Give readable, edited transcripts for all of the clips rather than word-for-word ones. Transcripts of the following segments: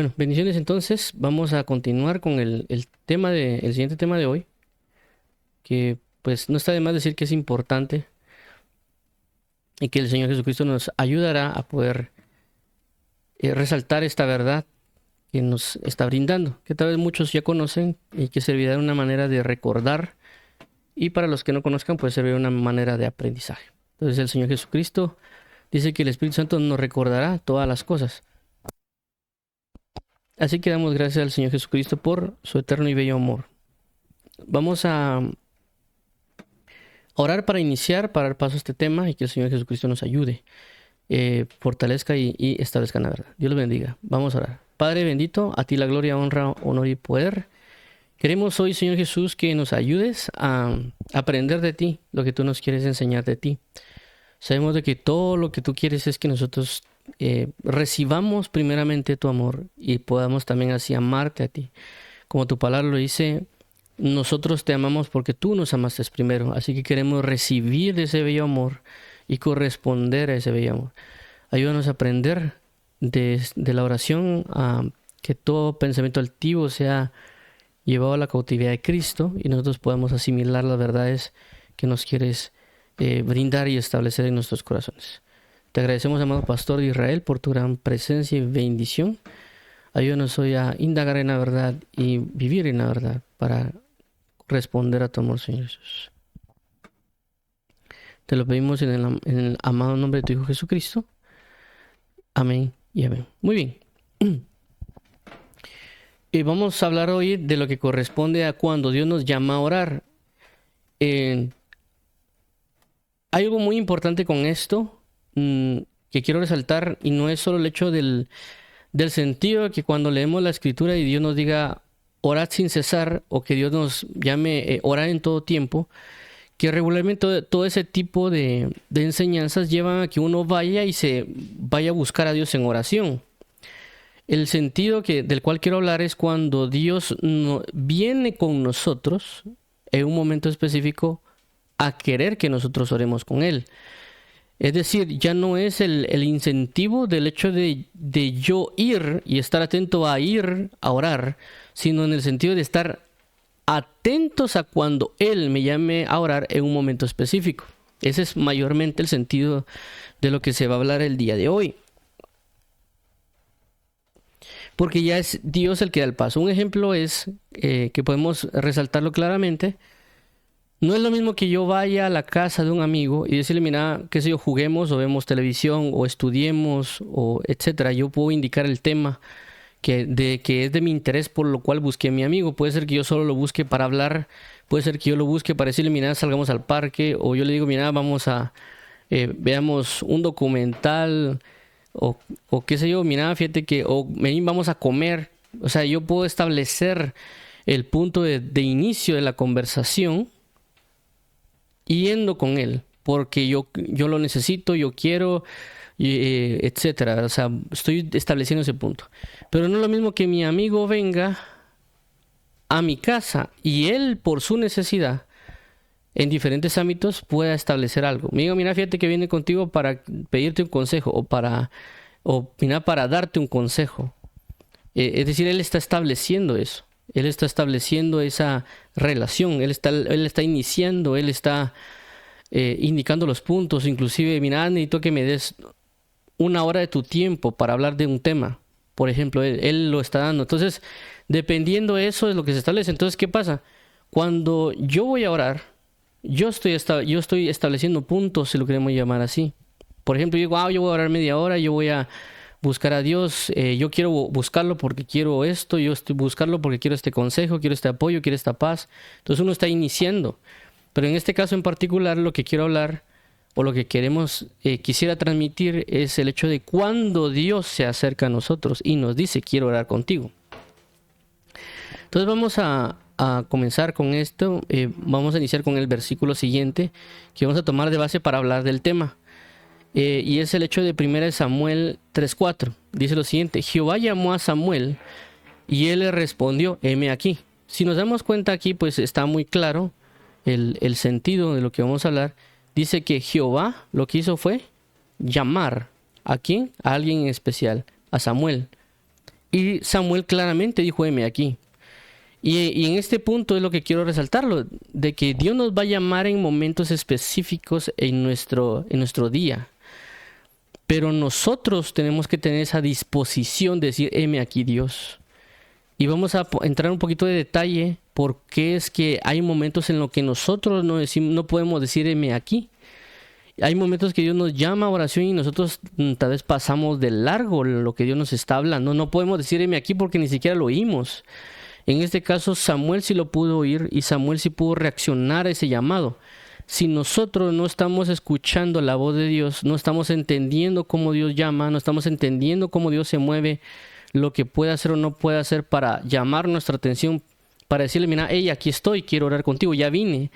Bueno, bendiciones entonces. Vamos a continuar con el siguiente tema de hoy, que pues no está de más decir que es importante y que el Señor Jesucristo nos ayudará a poder resaltar esta verdad que nos está brindando, que tal vez muchos ya conocen y que servirá de una manera de recordar, y para los que no conozcan puede servir de una manera de aprendizaje. Entonces el Señor Jesucristo dice que el Espíritu Santo nos recordará todas las cosas. Así que damos gracias al Señor Jesucristo por su eterno y bello amor. Vamos a orar para iniciar, para dar paso a este tema y que el Señor Jesucristo nos ayude, fortalezca y establezca la verdad. Dios los bendiga. Vamos a orar. Padre bendito, a ti la gloria, honra, honor y poder. Queremos hoy, Señor Jesús, que nos ayudes a aprender de ti, lo que tú nos quieres enseñar de ti. Sabemos de que todo lo que tú quieres es que nosotros recibamos primeramente tu amor y podamos también así amarte a ti. Como tu palabra lo dice, nosotros te amamos porque tú nos amaste primero, así que queremos recibir ese bello amor y corresponder a ese bello amor. Ayúdanos a aprender de la oración, a que todo pensamiento altivo sea llevado a la cautividad de Cristo y nosotros podamos asimilar las verdades que nos quieres brindar y establecer en nuestros corazones. Te agradecemos, amado Pastor de Israel, por tu gran presencia y bendición. Ayúdanos hoy a indagar en la verdad y vivir en la verdad para responder a tu amor, Señor Jesús. Te lo pedimos en el amado nombre de tu Hijo Jesucristo. Amén y amén. Muy bien. Y vamos a hablar hoy de lo que corresponde a cuando Dios nos llama a orar. Hay algo muy importante con esto que quiero resaltar, y no es solo el hecho del sentido de que cuando leemos la Escritura y Dios nos diga orad sin cesar, o que Dios nos llame orar en todo tiempo, que regularmente todo ese tipo de enseñanzas llevan a que uno vaya y se vaya a buscar a Dios en oración. El sentido del cual quiero hablar es cuando Dios viene con nosotros en un momento específico a querer que nosotros oremos con Él. Es decir, ya no es el incentivo del hecho de yo ir y estar atento a ir a orar, sino en el sentido de estar atentos a cuando Él me llame a orar en un momento específico. Ese es mayormente el sentido de lo que se va a hablar el día de hoy. Porque ya es Dios el que da el paso. Un ejemplo es que podemos resaltarlo claramente. No es lo mismo que yo vaya a la casa de un amigo y decirle, mira, qué sé yo, juguemos o vemos televisión o estudiemos o etcétera. Yo puedo indicar el tema que es de mi interés, por lo cual busqué a mi amigo. Puede ser que yo solo lo busque para hablar, puede ser que yo lo busque para decirle, mira, salgamos al parque, o yo le digo, mira, vamos a veamos un documental, o qué sé yo, mira, fíjate que, o vamos a comer. O sea, yo puedo establecer el punto de inicio de la conversación yendo con él, porque yo lo necesito, yo quiero, etcétera. O sea, estoy estableciendo ese punto. Pero no es lo mismo que mi amigo venga a mi casa y él, por su necesidad, en diferentes ámbitos, pueda establecer algo. Me digo, mira, fíjate que viene contigo para pedirte un consejo mira, para darte un consejo. Es decir, él está estableciendo eso. Él está estableciendo esa relación. Él está iniciando, él está indicando los puntos. Inclusive, mira, necesito que me des una hora de tu tiempo para hablar de un tema. Por ejemplo, él lo está dando. Entonces, dependiendo de eso es lo que se establece. Entonces, ¿qué pasa? Cuando yo voy a orar, yo estoy estableciendo puntos, si lo queremos llamar así. Por ejemplo, yo digo, yo voy a orar media hora, yo voy a buscar a Dios, yo quiero buscarlo porque quiero esto, yo estoy buscarlo porque quiero este consejo, quiero este apoyo, quiero esta paz. Entonces uno está iniciando. Pero en este caso en particular, lo que quiero hablar, o lo que quisiera transmitir, es el hecho de cuando Dios se acerca a nosotros y nos dice, quiero orar contigo. Entonces vamos a comenzar con esto. Vamos a iniciar con el versículo siguiente, que vamos a tomar de base para hablar del tema. Y es el hecho de 1 Samuel 3:4. Dice lo siguiente: Jehová llamó a Samuel y él le respondió, heme aquí. Si nos damos cuenta aquí, pues está muy claro el sentido de lo que vamos a hablar. Dice que Jehová lo que hizo fue llamar. ¿A quién? A alguien en especial, a Samuel. Y Samuel claramente dijo, heme aquí. Y en este punto es lo que quiero resaltarlo, de que Dios nos va a llamar en momentos específicos en nuestro día. Pero nosotros tenemos que tener esa disposición de decir, heme aquí, Dios. Y vamos a entrar un poquito de detalle por qué es que hay momentos en los que nosotros no podemos decir, heme aquí. Hay momentos que Dios nos llama a oración y nosotros tal vez pasamos de largo lo que Dios nos está hablando. No podemos decir, heme aquí, porque ni siquiera lo oímos. En este caso, Samuel sí lo pudo oír y Samuel sí pudo reaccionar a ese llamado. Si nosotros no estamos escuchando la voz de Dios, no estamos entendiendo cómo Dios llama, no estamos entendiendo cómo Dios se mueve, lo que puede hacer o no puede hacer para llamar nuestra atención, para decirle, mira, hey, aquí estoy, quiero orar contigo, ya vine.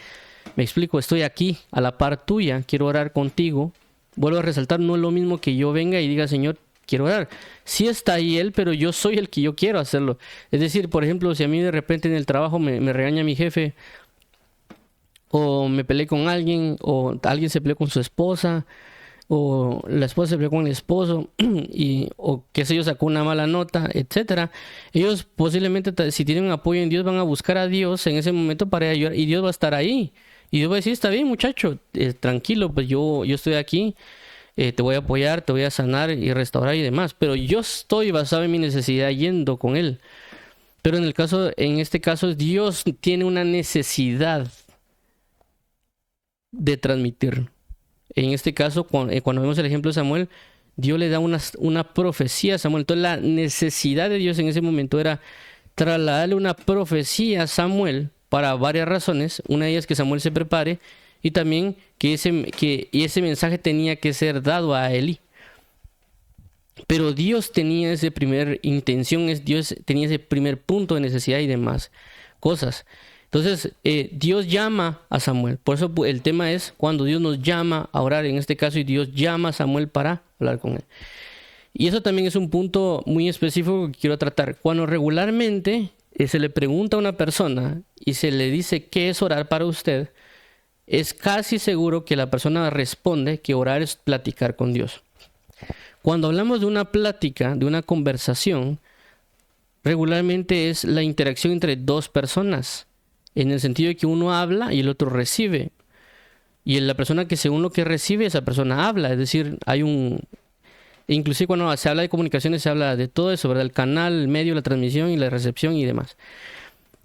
Me explico, estoy aquí a la par tuya, quiero orar contigo. Vuelvo a resaltar, no es lo mismo que yo venga y diga, Señor, quiero orar. Sí está ahí Él, pero yo soy el que yo quiero hacerlo. Es decir, por ejemplo, si a mí de repente en el trabajo me regaña mi jefe, o me peleé con alguien, o alguien se peleó con su esposa, o la esposa se peleó con el esposo, o qué sé yo, sacó una mala nota, etcétera. Ellos posiblemente, si tienen apoyo en Dios, van a buscar a Dios en ese momento para ayudar, y Dios va a estar ahí. Y Dios va a decir, está bien, muchacho, tranquilo, pues yo estoy aquí. Te voy a apoyar, te voy a sanar y restaurar y demás, pero yo estoy basado en mi necesidad yendo con Él. Pero en este caso, Dios tiene una necesidad de transmitir. En este caso, cuando vemos el ejemplo de Samuel, Dios le da una profecía a Samuel. Entonces la necesidad de Dios en ese momento era trasladarle una profecía a Samuel para varias razones. Una de ellas es que Samuel se prepare, y también que ese mensaje tenía que ser dado a Elí. Pero Dios tenía esa primera intención, Dios tenía ese primer punto de necesidad y demás cosas. Entonces, Dios llama a Samuel. Por eso el tema es cuando Dios nos llama a orar, en este caso, y Dios llama a Samuel para hablar con él. Y eso también es un punto muy específico que quiero tratar. Cuando regularmente se le pregunta a una persona y se le dice qué es orar para usted, es casi seguro que la persona responde que orar es platicar con Dios. Cuando hablamos de una plática, de una conversación, regularmente es la interacción entre dos personas, en el sentido de que uno habla y el otro recibe. Y la persona que según lo que recibe, esa persona habla. Es decir, inclusive cuando se habla de comunicaciones, se habla de todo eso, ¿verdad? El canal, el medio, la transmisión y la recepción y demás.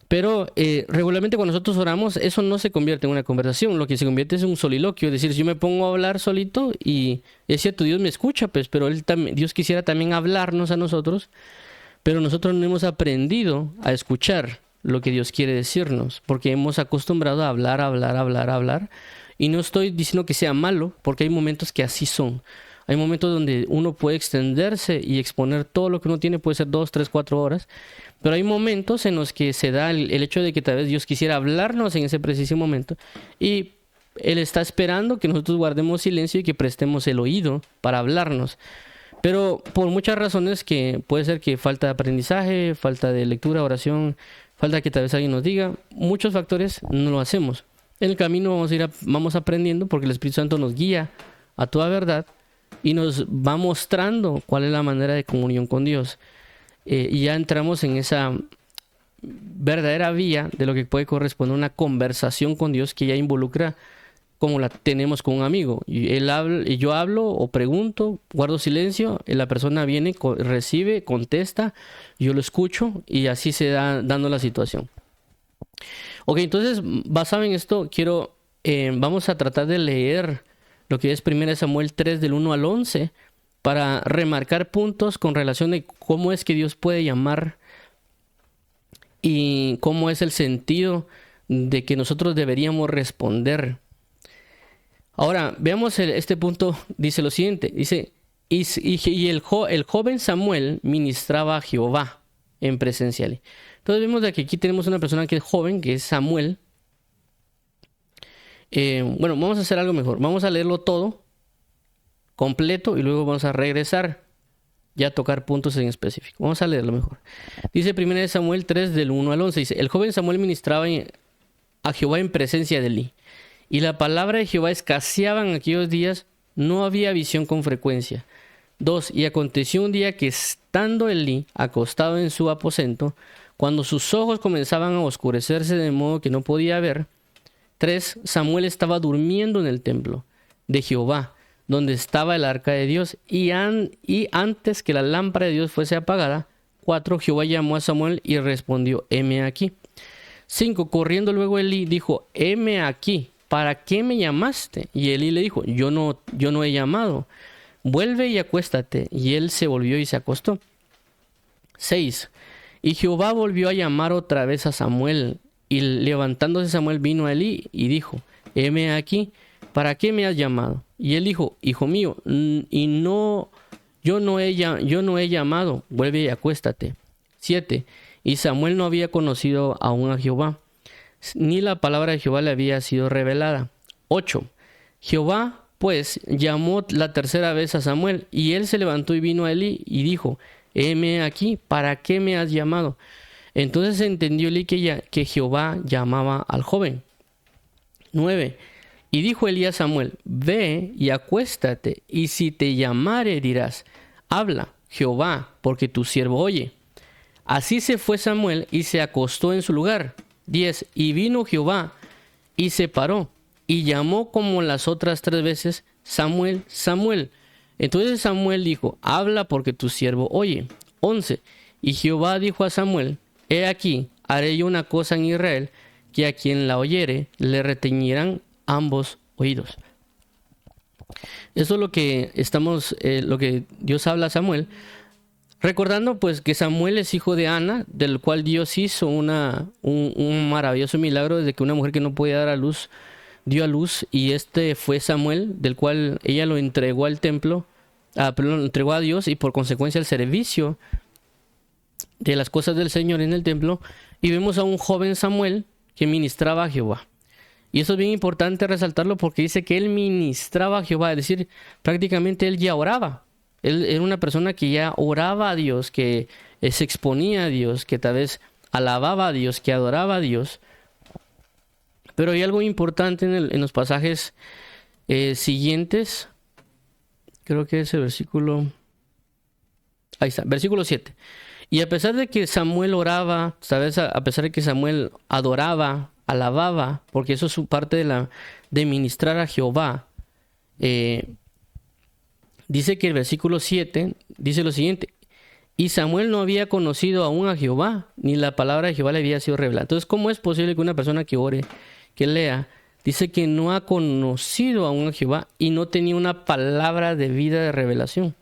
Pero regularmente cuando nosotros oramos, eso no se convierte en una conversación. Lo que se convierte es un soliloquio. Es decir, si yo me pongo a hablar solito, y es cierto, Dios me escucha, pues, pero Dios quisiera también hablarnos a nosotros, pero nosotros no hemos aprendido a escuchar lo que Dios quiere decirnos, porque hemos acostumbrado a hablar. Y no estoy diciendo que sea malo, porque hay momentos que así son. Hay momentos donde uno puede extenderse y exponer todo lo que uno tiene, puede ser 2, 3, 4 horas. Pero hay momentos en los que se da el hecho de que tal vez Dios quisiera hablarnos en ese preciso momento. Y Él está esperando que nosotros guardemos silencio y que prestemos el oído para hablarnos. Pero por muchas razones, que puede ser que falta de aprendizaje, falta de lectura, oración, falta que tal vez alguien nos diga, muchos factores, no lo hacemos. En el camino vamos aprendiendo, porque el Espíritu Santo nos guía a toda verdad y nos va mostrando cuál es la manera de comunión con Dios. Y ya entramos en esa verdadera vía de lo que puede corresponder a una conversación con Dios, que ya involucra como la tenemos con un amigo. Y yo hablo o pregunto, guardo silencio, y la persona viene, recibe, contesta, yo lo escucho, y así se da dando la situación. Ok, entonces, basado en esto, vamos a tratar de leer lo que es 1 Samuel 3 del 1 al 11, para remarcar puntos con relación a cómo es que Dios puede llamar y cómo es el sentido de que nosotros deberíamos responder. Ahora, veamos este punto. Dice lo siguiente, dice, y el joven Samuel ministraba a Jehová en presencia de él. Entonces vemos de que aquí tenemos una persona que es joven, que es Samuel. Bueno, vamos a hacer algo mejor. Vamos a leerlo todo completo y luego vamos a regresar ya a tocar puntos en específico. Vamos a leerlo mejor. Dice 1 Samuel 3 del 1 al 11. Dice, el joven Samuel ministraba a Jehová en presencia de Elí. Y la palabra de Jehová escaseaba en aquellos días, no había visión con frecuencia. 2. Y aconteció un día que estando Elí acostado en su aposento, cuando sus ojos comenzaban a oscurecerse de modo que no podía ver. 3. Samuel estaba durmiendo en el templo de Jehová, donde estaba el arca de Dios, y antes que la lámpara de Dios fuese apagada. 4. Jehová llamó a Samuel y respondió, heme aquí. 5. Corriendo luego Elí dijo, heme aquí, ¿para qué me llamaste? Y Elí le dijo, yo no he llamado. Vuelve y acuéstate. Y él se volvió y se acostó. 6. Y Jehová volvió a llamar otra vez a Samuel. Y levantándose Samuel vino a Elí y dijo, heme aquí, ¿para qué me has llamado? Y él dijo, hijo mío, yo no he llamado, vuelve y acuéstate. 7. Y Samuel no había conocido aún a Jehová, ni la palabra de Jehová le había sido revelada. 8. Jehová pues llamó la tercera vez a Samuel, y él se levantó y vino a Elí y dijo, heme aquí, ¿para qué me has llamado? Entonces entendió Elí que Jehová llamaba al joven. 9. Y dijo Elí a Samuel, ve y acuéstate, y si te llamare dirás, habla, Jehová, porque tu siervo oye. Así se fue Samuel y se acostó en su lugar. 10. Y vino Jehová y se paró y llamó como las otras 3 veces, Samuel, Samuel. Entonces Samuel dijo, habla porque tu siervo oye. 11. Y Jehová dijo a Samuel, he aquí, haré yo una cosa en Israel, que a quien la oyere le retañirán ambos oídos. Eso es lo que lo que Dios habla a Samuel, recordando pues que Samuel es hijo de Ana, del cual Dios hizo un maravilloso milagro desde que una mujer que no podía dar a luz dio a luz, y este fue Samuel, del cual ella lo entregó al templo, lo entregó a Dios, y por consecuencia el servicio de las cosas del Señor en el templo. Y vemos a un joven Samuel que ministraba a Jehová. Y eso es bien importante resaltarlo porque dice que él ministraba a Jehová, es decir, prácticamente él ya oraba. Él era una persona que ya oraba a Dios, que se exponía a Dios, que tal vez alababa a Dios, que adoraba a Dios. Pero hay algo importante en los pasajes siguientes. Creo que es el versículo... Ahí está, versículo 7. Y a pesar de que Samuel oraba, ¿sabes? A pesar de que Samuel adoraba, alababa, porque eso es su parte de ministrar a Jehová, dice que el versículo 7 dice lo siguiente: y Samuel no había conocido aún a Jehová, ni la palabra de Jehová le había sido revelada. Entonces, ¿cómo es posible que una persona que ore, que lea, dice que no ha conocido aún a Jehová y no tenía una palabra de vida de revelación?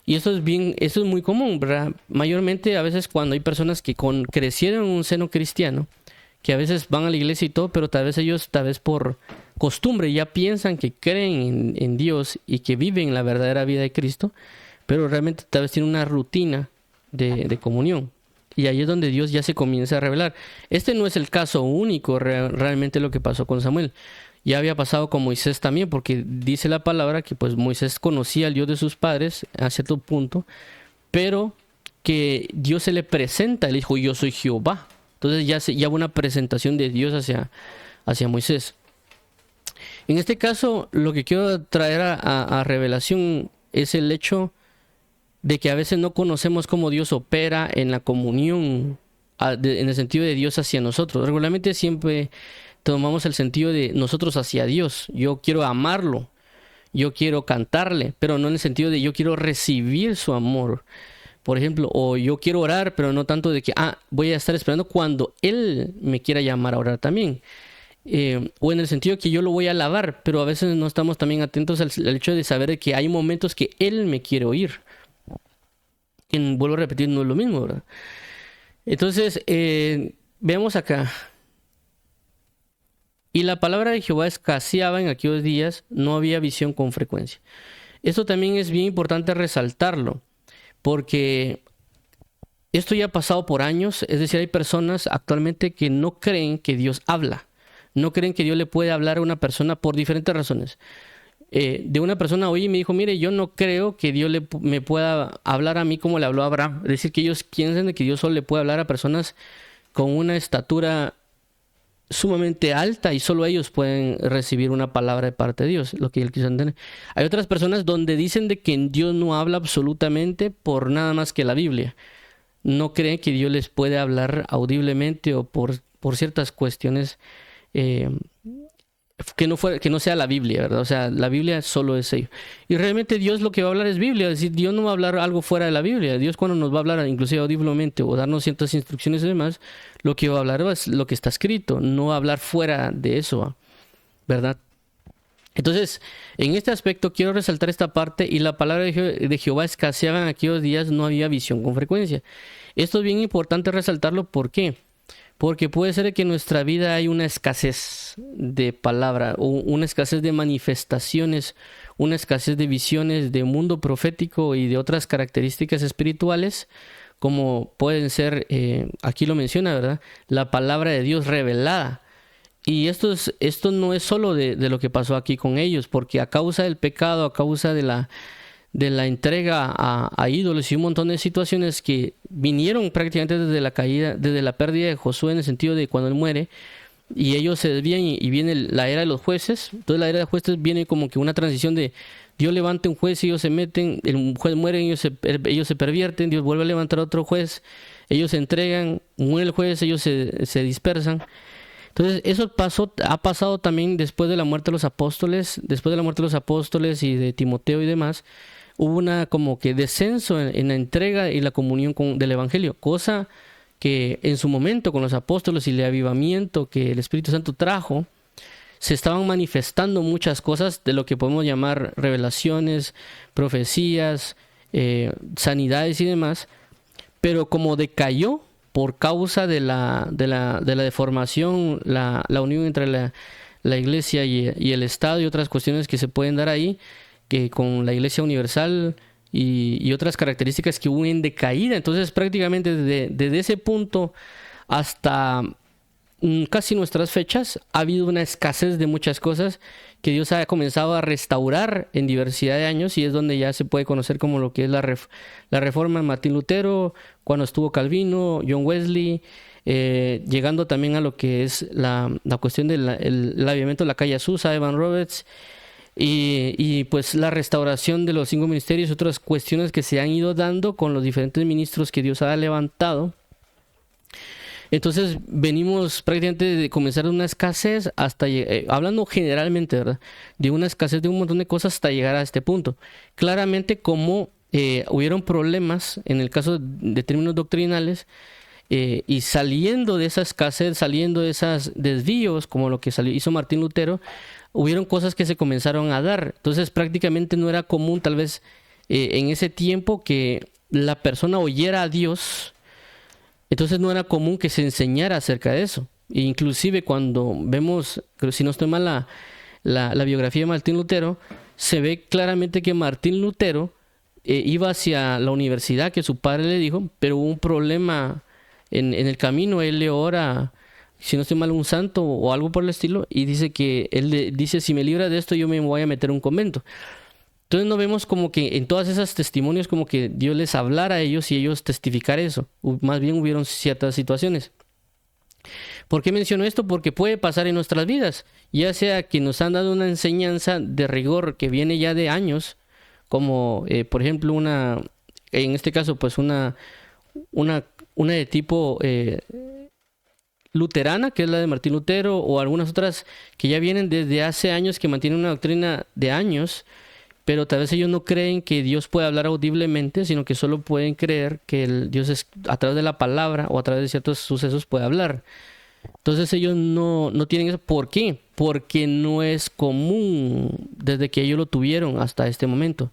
Y eso es muy común, ¿verdad? Mayormente a veces cuando hay personas que crecieron en un seno cristiano, que a veces van a la iglesia y todo, pero tal vez por costumbre ya piensan que creen en Dios y que viven la verdadera vida de Cristo, pero realmente tal vez tienen una rutina de comunión. Y ahí es donde Dios ya se comienza a revelar. Este no es el caso único realmente lo que pasó con Samuel. Ya había pasado con Moisés también, porque dice la palabra que pues Moisés conocía al Dios de sus padres a cierto punto, pero que Dios se le presenta, él dijo, yo soy Jehová. Entonces ya hubo una presentación de Dios hacia Moisés. En este caso, lo que quiero traer a revelación es el hecho de que a veces no conocemos cómo Dios opera en la comunión, en el sentido de Dios hacia nosotros. Regularmente siempre tomamos el sentido de nosotros hacia Dios. Yo quiero amarlo, yo quiero cantarle, pero no en el sentido de yo quiero recibir su amor. Por ejemplo, o yo quiero orar, pero no tanto de que voy a estar esperando cuando Él me quiera llamar a orar también. O en el sentido de que yo lo voy a alabar, pero a veces no estamos también atentos al hecho de saber que hay momentos que Él me quiere oír. Vuelvo a repetir, no es lo mismo, ¿verdad? Entonces, veamos acá. Y la palabra de Jehová escaseaba en aquellos días, no había visión con frecuencia. Esto también es bien importante resaltarlo, porque esto ya ha pasado por años. Es decir, hay personas actualmente que no creen que Dios habla. No creen que Dios le puede hablar a una persona por diferentes razones. De una persona hoy me dijo, mire, yo no creo que Dios me pueda hablar a mí como le habló a Abraham. Es decir, que ellos piensan de que Dios solo le puede hablar a personas con una estatura sumamente alta y solo ellos pueden recibir una palabra de parte de Dios, lo que él quiso entender. Hay otras personas donde dicen de que Dios no habla absolutamente por nada más que la Biblia. No creen que Dios les puede hablar audiblemente o por ciertas cuestiones que no sea la Biblia, ¿verdad? O sea, la Biblia solo es ello. Y realmente Dios lo que va a hablar es Biblia, es decir, Dios no va a hablar algo fuera de la Biblia. Dios cuando nos va a hablar, inclusive audiblemente, o darnos ciertas instrucciones y demás, lo que va a hablar es lo que está escrito, no va a hablar fuera de eso, ¿verdad? Entonces, en este aspecto quiero resaltar esta parte, y la palabra de Jehová escaseaba en aquellos días, no había visión con frecuencia. Esto es bien importante resaltarlo, ¿por qué? Porque puede ser que en nuestra vida hay una escasez de palabra, o una escasez de manifestaciones, una escasez de visiones de mundo profético y de otras características espirituales, como pueden ser, aquí lo menciona, ¿verdad? La palabra de Dios revelada. Y esto no es solo de lo que pasó aquí con ellos, porque a causa del pecado, a causa de la entrega a ídolos y un montón de situaciones que vinieron prácticamente desde la caída, desde la pérdida de Josué, en el sentido de cuando él muere, y ellos se desvían y viene la era de los jueces. Entonces la era de los jueces viene como que una transición de Dios levanta un juez y ellos se meten, el juez muere, ellos se pervierten, Dios vuelve a levantar otro juez, ellos se entregan, muere el juez, ellos se dispersan. Entonces eso ha pasado también después de la muerte de los apóstoles, y de Timoteo y demás. Hubo una como que descenso en la entrega y la comunión del Evangelio, cosa que en su momento con los apóstoles y el avivamiento que el Espíritu Santo trajo, se estaban manifestando muchas cosas de lo que podemos llamar revelaciones, profecías, sanidades y demás, pero como decayó por causa de la deformación, la unión entre la iglesia y el Estado y otras cuestiones que se pueden dar ahí, que con la Iglesia Universal y otras características que hubo en decaída. Entonces prácticamente desde ese punto hasta casi nuestras fechas ha habido una escasez de muchas cosas que Dios ha comenzado a restaurar en diversidad de años, y es donde ya se puede conocer como lo que es la reforma de Martín Lutero, cuando estuvo Calvino, John Wesley, llegando también a lo que es la cuestión del avivamiento de la calle Azusa, Evan Roberts, y pues la restauración de los 5 ministerios, otras cuestiones que se han ido dando con los diferentes ministros que Dios ha levantado. Entonces venimos prácticamente de comenzar de una escasez hasta, hablando generalmente, ¿verdad?, de una escasez de un montón de cosas hasta llegar a este punto. Claramente como hubieron problemas en el caso de términos doctrinales, y saliendo de esa escasez, saliendo de esos desvíos, como lo que hizo Martín Lutero, hubieron cosas que se comenzaron a dar. Entonces prácticamente no era común tal vez en ese tiempo que la persona oyera a Dios. Entonces no era común que se enseñara acerca de eso. E inclusive cuando vemos, si no estoy mal, la biografía de Martín Lutero, se ve claramente que Martín Lutero iba hacia la universidad que su padre le dijo, pero hubo un problema en el camino. Él le ora, si no estoy mal, un santo o algo por el estilo, y dice que él dice, si me libra de esto yo me voy a meter a un convento. Entonces no vemos como que en todas esas testimonios como que Dios les hablara a ellos y ellos testificar eso. Más bien hubieron ciertas situaciones. ¿Por qué menciono esto? Porque puede pasar en nuestras vidas, ya sea que nos han dado una enseñanza de rigor que viene ya de años, como por ejemplo en este caso pues una de tipo luterana, que es la de Martín Lutero, o algunas otras que ya vienen desde hace años, que mantienen una doctrina de años, pero tal vez ellos no creen que Dios puede hablar audiblemente, sino que solo pueden creer que Dios a través de la palabra o a través de ciertos sucesos puede hablar. Entonces ellos no tienen eso. ¿Por qué? Porque no es común desde que ellos lo tuvieron hasta este momento.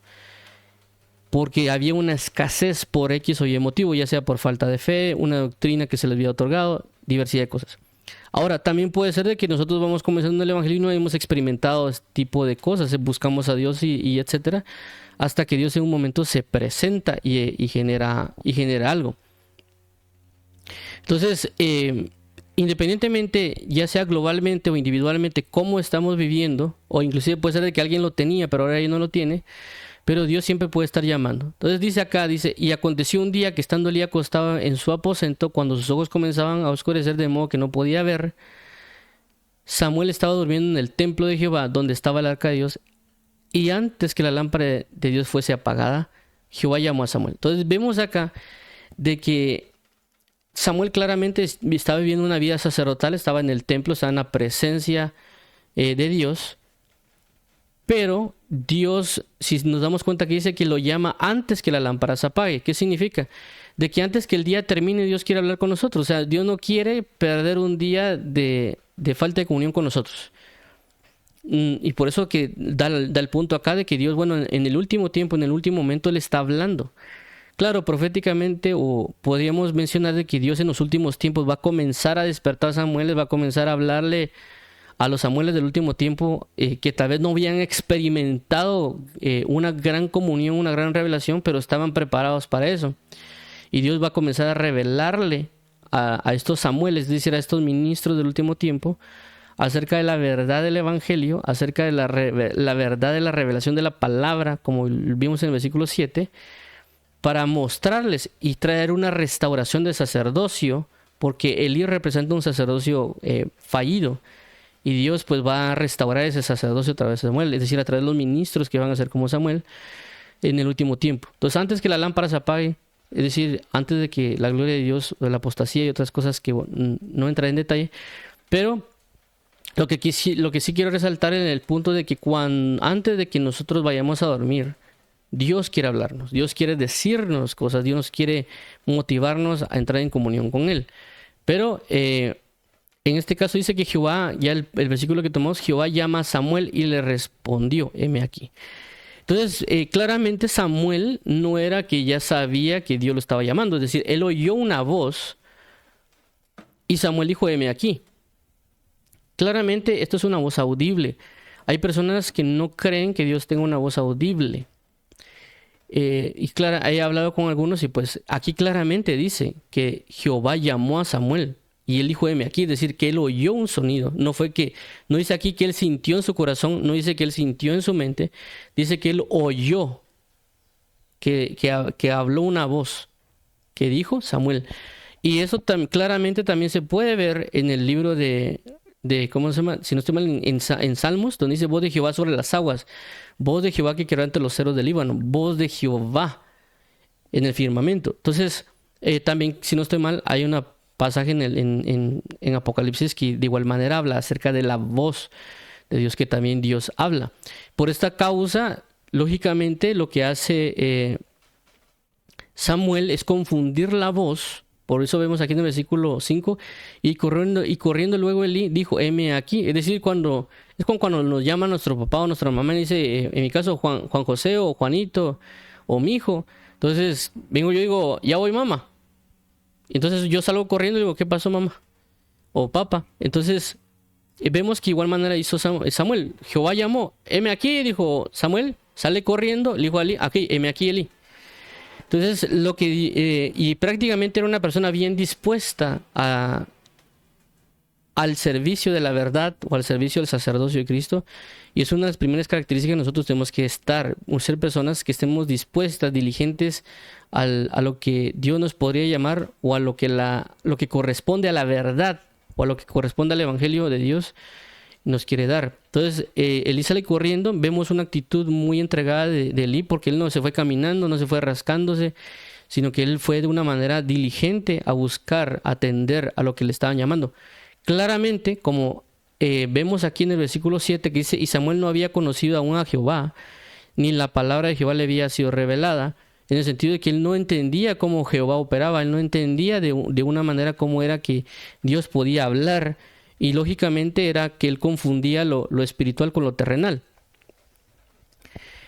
Porque había una escasez por X o Y motivo, ya sea por falta de fe, una doctrina que se les había otorgado, diversidad de cosas. Ahora, también puede ser de que nosotros vamos comenzando el evangelio y no hemos experimentado este tipo de cosas, buscamos a Dios y etcétera, hasta que Dios en un momento se presenta y genera algo. Entonces, independientemente, ya sea globalmente o individualmente, cómo estamos viviendo, o inclusive puede ser de que alguien lo tenía, pero ahora ya no lo tiene, pero Dios siempre puede estar llamando. Entonces dice acá, y aconteció un día que estando Elías acostado en su aposento, cuando sus ojos comenzaban a oscurecer de modo que no podía ver, Samuel estaba durmiendo en el templo de Jehová, donde estaba el arca de Dios, y antes que la lámpara de Dios fuese apagada, Jehová llamó a Samuel. Entonces vemos acá de que Samuel claramente estaba viviendo una vida sacerdotal, estaba en el templo, estaba en la presencia de Dios, pero Dios, si nos damos cuenta que dice que lo llama antes que la lámpara se apague. ¿Qué significa? De que antes que el día termine, Dios quiere hablar con nosotros. O sea, Dios no quiere perder un día de falta de comunión con nosotros. Y por eso que da el punto acá de que Dios, bueno, en el último tiempo, en el último momento, Él está hablando. Claro, proféticamente, o podríamos mencionar de que Dios en los últimos tiempos va a comenzar a despertar a Samuel, va a comenzar a hablarle a los Samueles del último tiempo que tal vez no habían experimentado una gran comunión, una gran revelación, pero estaban preparados para eso. Y Dios va a comenzar a revelarle a estos Samueles, es decir, a estos ministros del último tiempo, acerca de la verdad del Evangelio, acerca de la verdad de la revelación de la palabra, como vimos en el versículo 7, para mostrarles y traer una restauración del sacerdocio, porque Elí representa un sacerdocio fallido, y Dios pues va a restaurar ese sacerdocio a través de Samuel, es decir, a través de los ministros que van a ser como Samuel en el último tiempo. Entonces, antes que la lámpara se apague, es decir, antes de que la gloria de Dios, la apostasía y otras cosas que no entraré en detalle, pero lo que sí quiero resaltar en el punto de que antes de que nosotros vayamos a dormir, Dios quiere hablarnos, Dios quiere decirnos cosas, Dios quiere motivarnos a entrar en comunión con Él. Pero en este caso dice que Jehová, ya el versículo que tomamos, Jehová llama a Samuel y le respondió, heme aquí. Entonces, claramente Samuel no era que ya sabía que Dios lo estaba llamando, es decir, él oyó una voz y Samuel dijo, heme aquí. Claramente esto es una voz audible. Hay personas que no creen que Dios tenga una voz audible. Y claro, he hablado con algunos y pues aquí claramente dice que Jehová llamó a Samuel y él dijo, heme aquí, es decir, que él oyó un sonido. No dice aquí que él sintió en su corazón, no dice que él sintió en su mente, dice que él oyó, que habló una voz, que dijo Samuel. Y eso claramente también se puede ver en el libro de ¿cómo se llama? Si no estoy mal, en Salmos, donde dice voz de Jehová sobre las aguas, voz de Jehová que quebranta los ceros del Líbano, voz de Jehová en el firmamento. Entonces, también, si no estoy mal, hay un pasaje en Apocalipsis que de igual manera habla acerca de la voz de Dios, que también Dios habla. Por esta causa, lógicamente, lo que hace Samuel es confundir la voz. Por eso vemos aquí en el versículo 5, y corriendo luego Elí dijo, heme aquí. Es decir, cuando nos llama nuestro papá o nuestra mamá y dice, en mi caso Juan José o Juanito o mi hijo. Entonces vengo yo y digo, ya voy mamá. Entonces yo salgo corriendo y digo, ¿qué pasó mamá? O papá. Entonces vemos que de igual manera hizo Samuel. Jehová llamó, heme aquí, dijo Samuel, sale corriendo, le dijo a Elí, aquí, heme aquí Elí. Entonces, y prácticamente era una persona bien dispuesta al servicio de la verdad o al servicio del sacerdocio de Cristo. Y es una de las primeras características que nosotros tenemos que ser personas que estemos dispuestas, diligentes a lo que Dios nos podría llamar o a lo que corresponde a la verdad o a lo que corresponde al Evangelio de Dios nos quiere dar. Entonces, Elí sale corriendo, vemos una actitud muy entregada de Elí, porque él no se fue caminando, no se fue rascándose, sino que él fue de una manera diligente a buscar, atender a lo que le estaban llamando. Claramente, como vemos aquí en el versículo 7, que dice, y Samuel no había conocido aún a Jehová, ni la palabra de Jehová le había sido revelada, en el sentido de que él no entendía cómo Jehová operaba, él no entendía de una manera cómo era que Dios podía hablar. Y lógicamente era que él confundía lo espiritual con lo terrenal.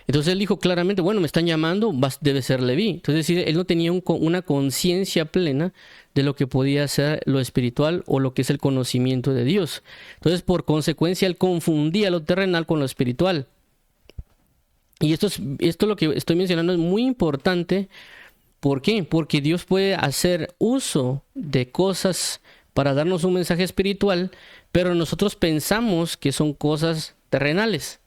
Entonces él dijo claramente, bueno, me están llamando, debe ser Leví. Entonces él no tenía una conciencia plena de lo que podía ser lo espiritual o lo que es el conocimiento de Dios. Entonces por consecuencia él confundía lo terrenal con lo espiritual. Y esto lo que estoy mencionando es muy importante. ¿Por qué? Porque Dios puede hacer uso de cosas para darnos un mensaje espiritual, pero nosotros pensamos que son cosas terrenales.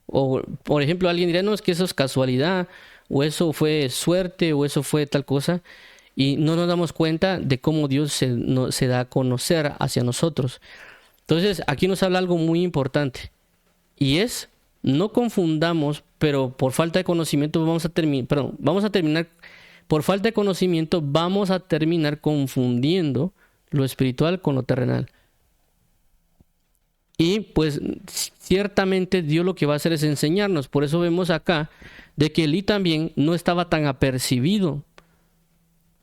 O, por ejemplo, alguien dirá, no, es que eso es casualidad, o eso fue suerte, o eso fue tal cosa, y no nos damos cuenta de cómo Dios se da a conocer hacia nosotros. Entonces, aquí nos habla algo muy importante. Y es, no confundamos, pero por falta de conocimiento vamos a terminar, por falta de conocimiento vamos a terminar confundiendo lo espiritual con lo terrenal. Y pues ciertamente Dios lo que va a hacer es enseñarnos. Por eso vemos acá de que Elí también no estaba tan apercibido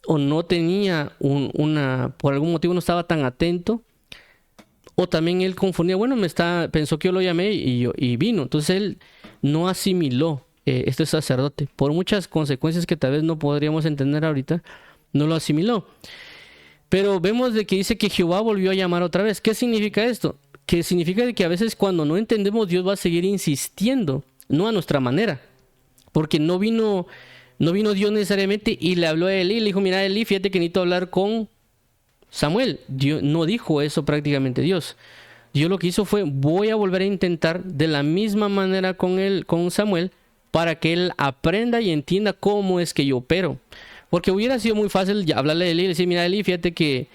o no tenía por algún motivo no estaba tan atento, o también él confundía, bueno, pensó que yo lo llamé y vino. Entonces él no asimiló este sacerdote. Por muchas consecuencias que tal vez no podríamos entender ahorita, no lo asimiló. Pero vemos de que dice que Jehová volvió a llamar otra vez. ¿Qué significa esto? Que significa de que a veces cuando no entendemos, Dios va a seguir insistiendo, no a nuestra manera. Porque no vino Dios necesariamente y le habló a Elí, le dijo, mira Elí, fíjate que necesito hablar con Samuel. Dios no dijo eso prácticamente Dios. Dios lo que hizo fue, voy a volver a intentar de la misma manera con Samuel, para que él aprenda y entienda cómo es que yo opero. Porque hubiera sido muy fácil hablarle a Elí y decir, mira Elí, fíjate que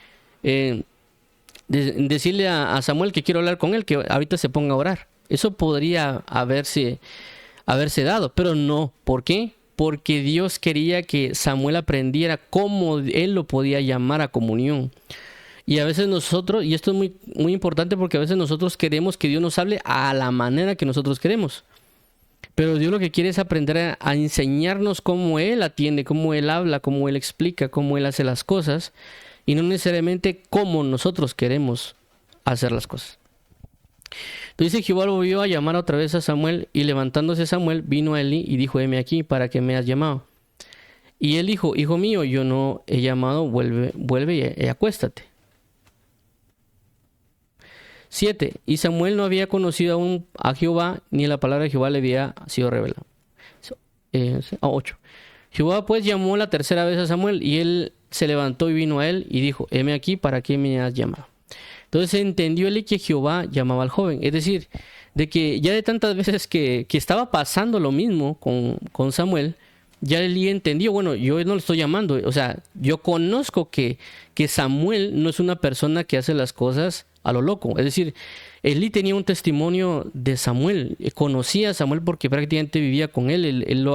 decirle a Samuel que quiero hablar con él, que ahorita se ponga a orar. Eso podría haberse dado, pero no. ¿Por qué? Porque Dios quería que Samuel aprendiera cómo él lo podía llamar a comunión. Y a veces nosotros, y esto es muy, muy importante, porque a veces nosotros queremos que Dios nos hable a la manera que nosotros queremos. Pero Dios lo que quiere es aprender a enseñarnos cómo Él atiende, cómo Él habla, cómo Él explica, cómo Él hace las cosas, y no necesariamente cómo nosotros queremos hacer las cosas. Entonces Jehová volvió a llamar otra vez a Samuel, y levantándose Samuel vino a Elí y dijo, heme aquí, ¿para qué me has llamado? Y él dijo, hijo mío, yo no he llamado, vuelve y acuéstate. 7. Y Samuel no había conocido aún a Jehová, ni la palabra de Jehová le había sido revelada. 8. Jehová pues llamó la tercera vez a Samuel, y él se levantó y vino a él y dijo, heme aquí, ¿para qué me has llamado? Entonces entendió él que Jehová llamaba al joven. Es decir, de que ya de tantas veces que estaba pasando lo mismo con Samuel, ya él entendió, bueno, yo no lo estoy llamando. O sea, yo conozco que Samuel no es una persona que hace las cosas a lo loco. Es decir, Elí tenía un testimonio de Samuel. Conocía a Samuel porque prácticamente vivía con él. Él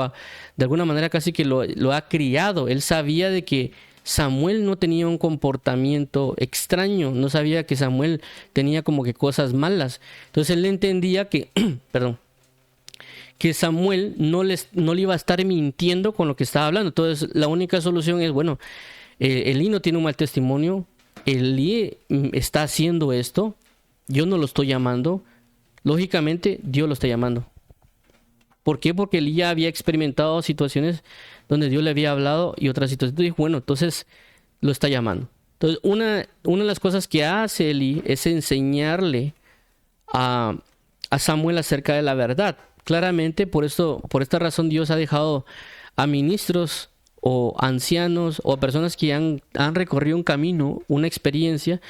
de alguna manera casi que lo ha criado. Él sabía de que Samuel no tenía un comportamiento extraño. No sabía que Samuel tenía como que cosas malas. Entonces él entendía que, perdón, que Samuel no le iba a estar mintiendo con lo que estaba hablando. Entonces la única solución es, bueno, Elí no tiene un mal testimonio. Elí está haciendo esto, yo no lo estoy llamando, lógicamente Dios lo está llamando. ¿Por qué? Porque Elí ya había experimentado situaciones donde Dios le había hablado y otras situaciones. Entonces, bueno, entonces lo está llamando. Entonces, una de las cosas que hace Elí es enseñarle a Samuel acerca de la verdad. Claramente, por esta razón, Dios ha dejado a ministros o ancianos o personas que han recorrido un camino, una experiencia,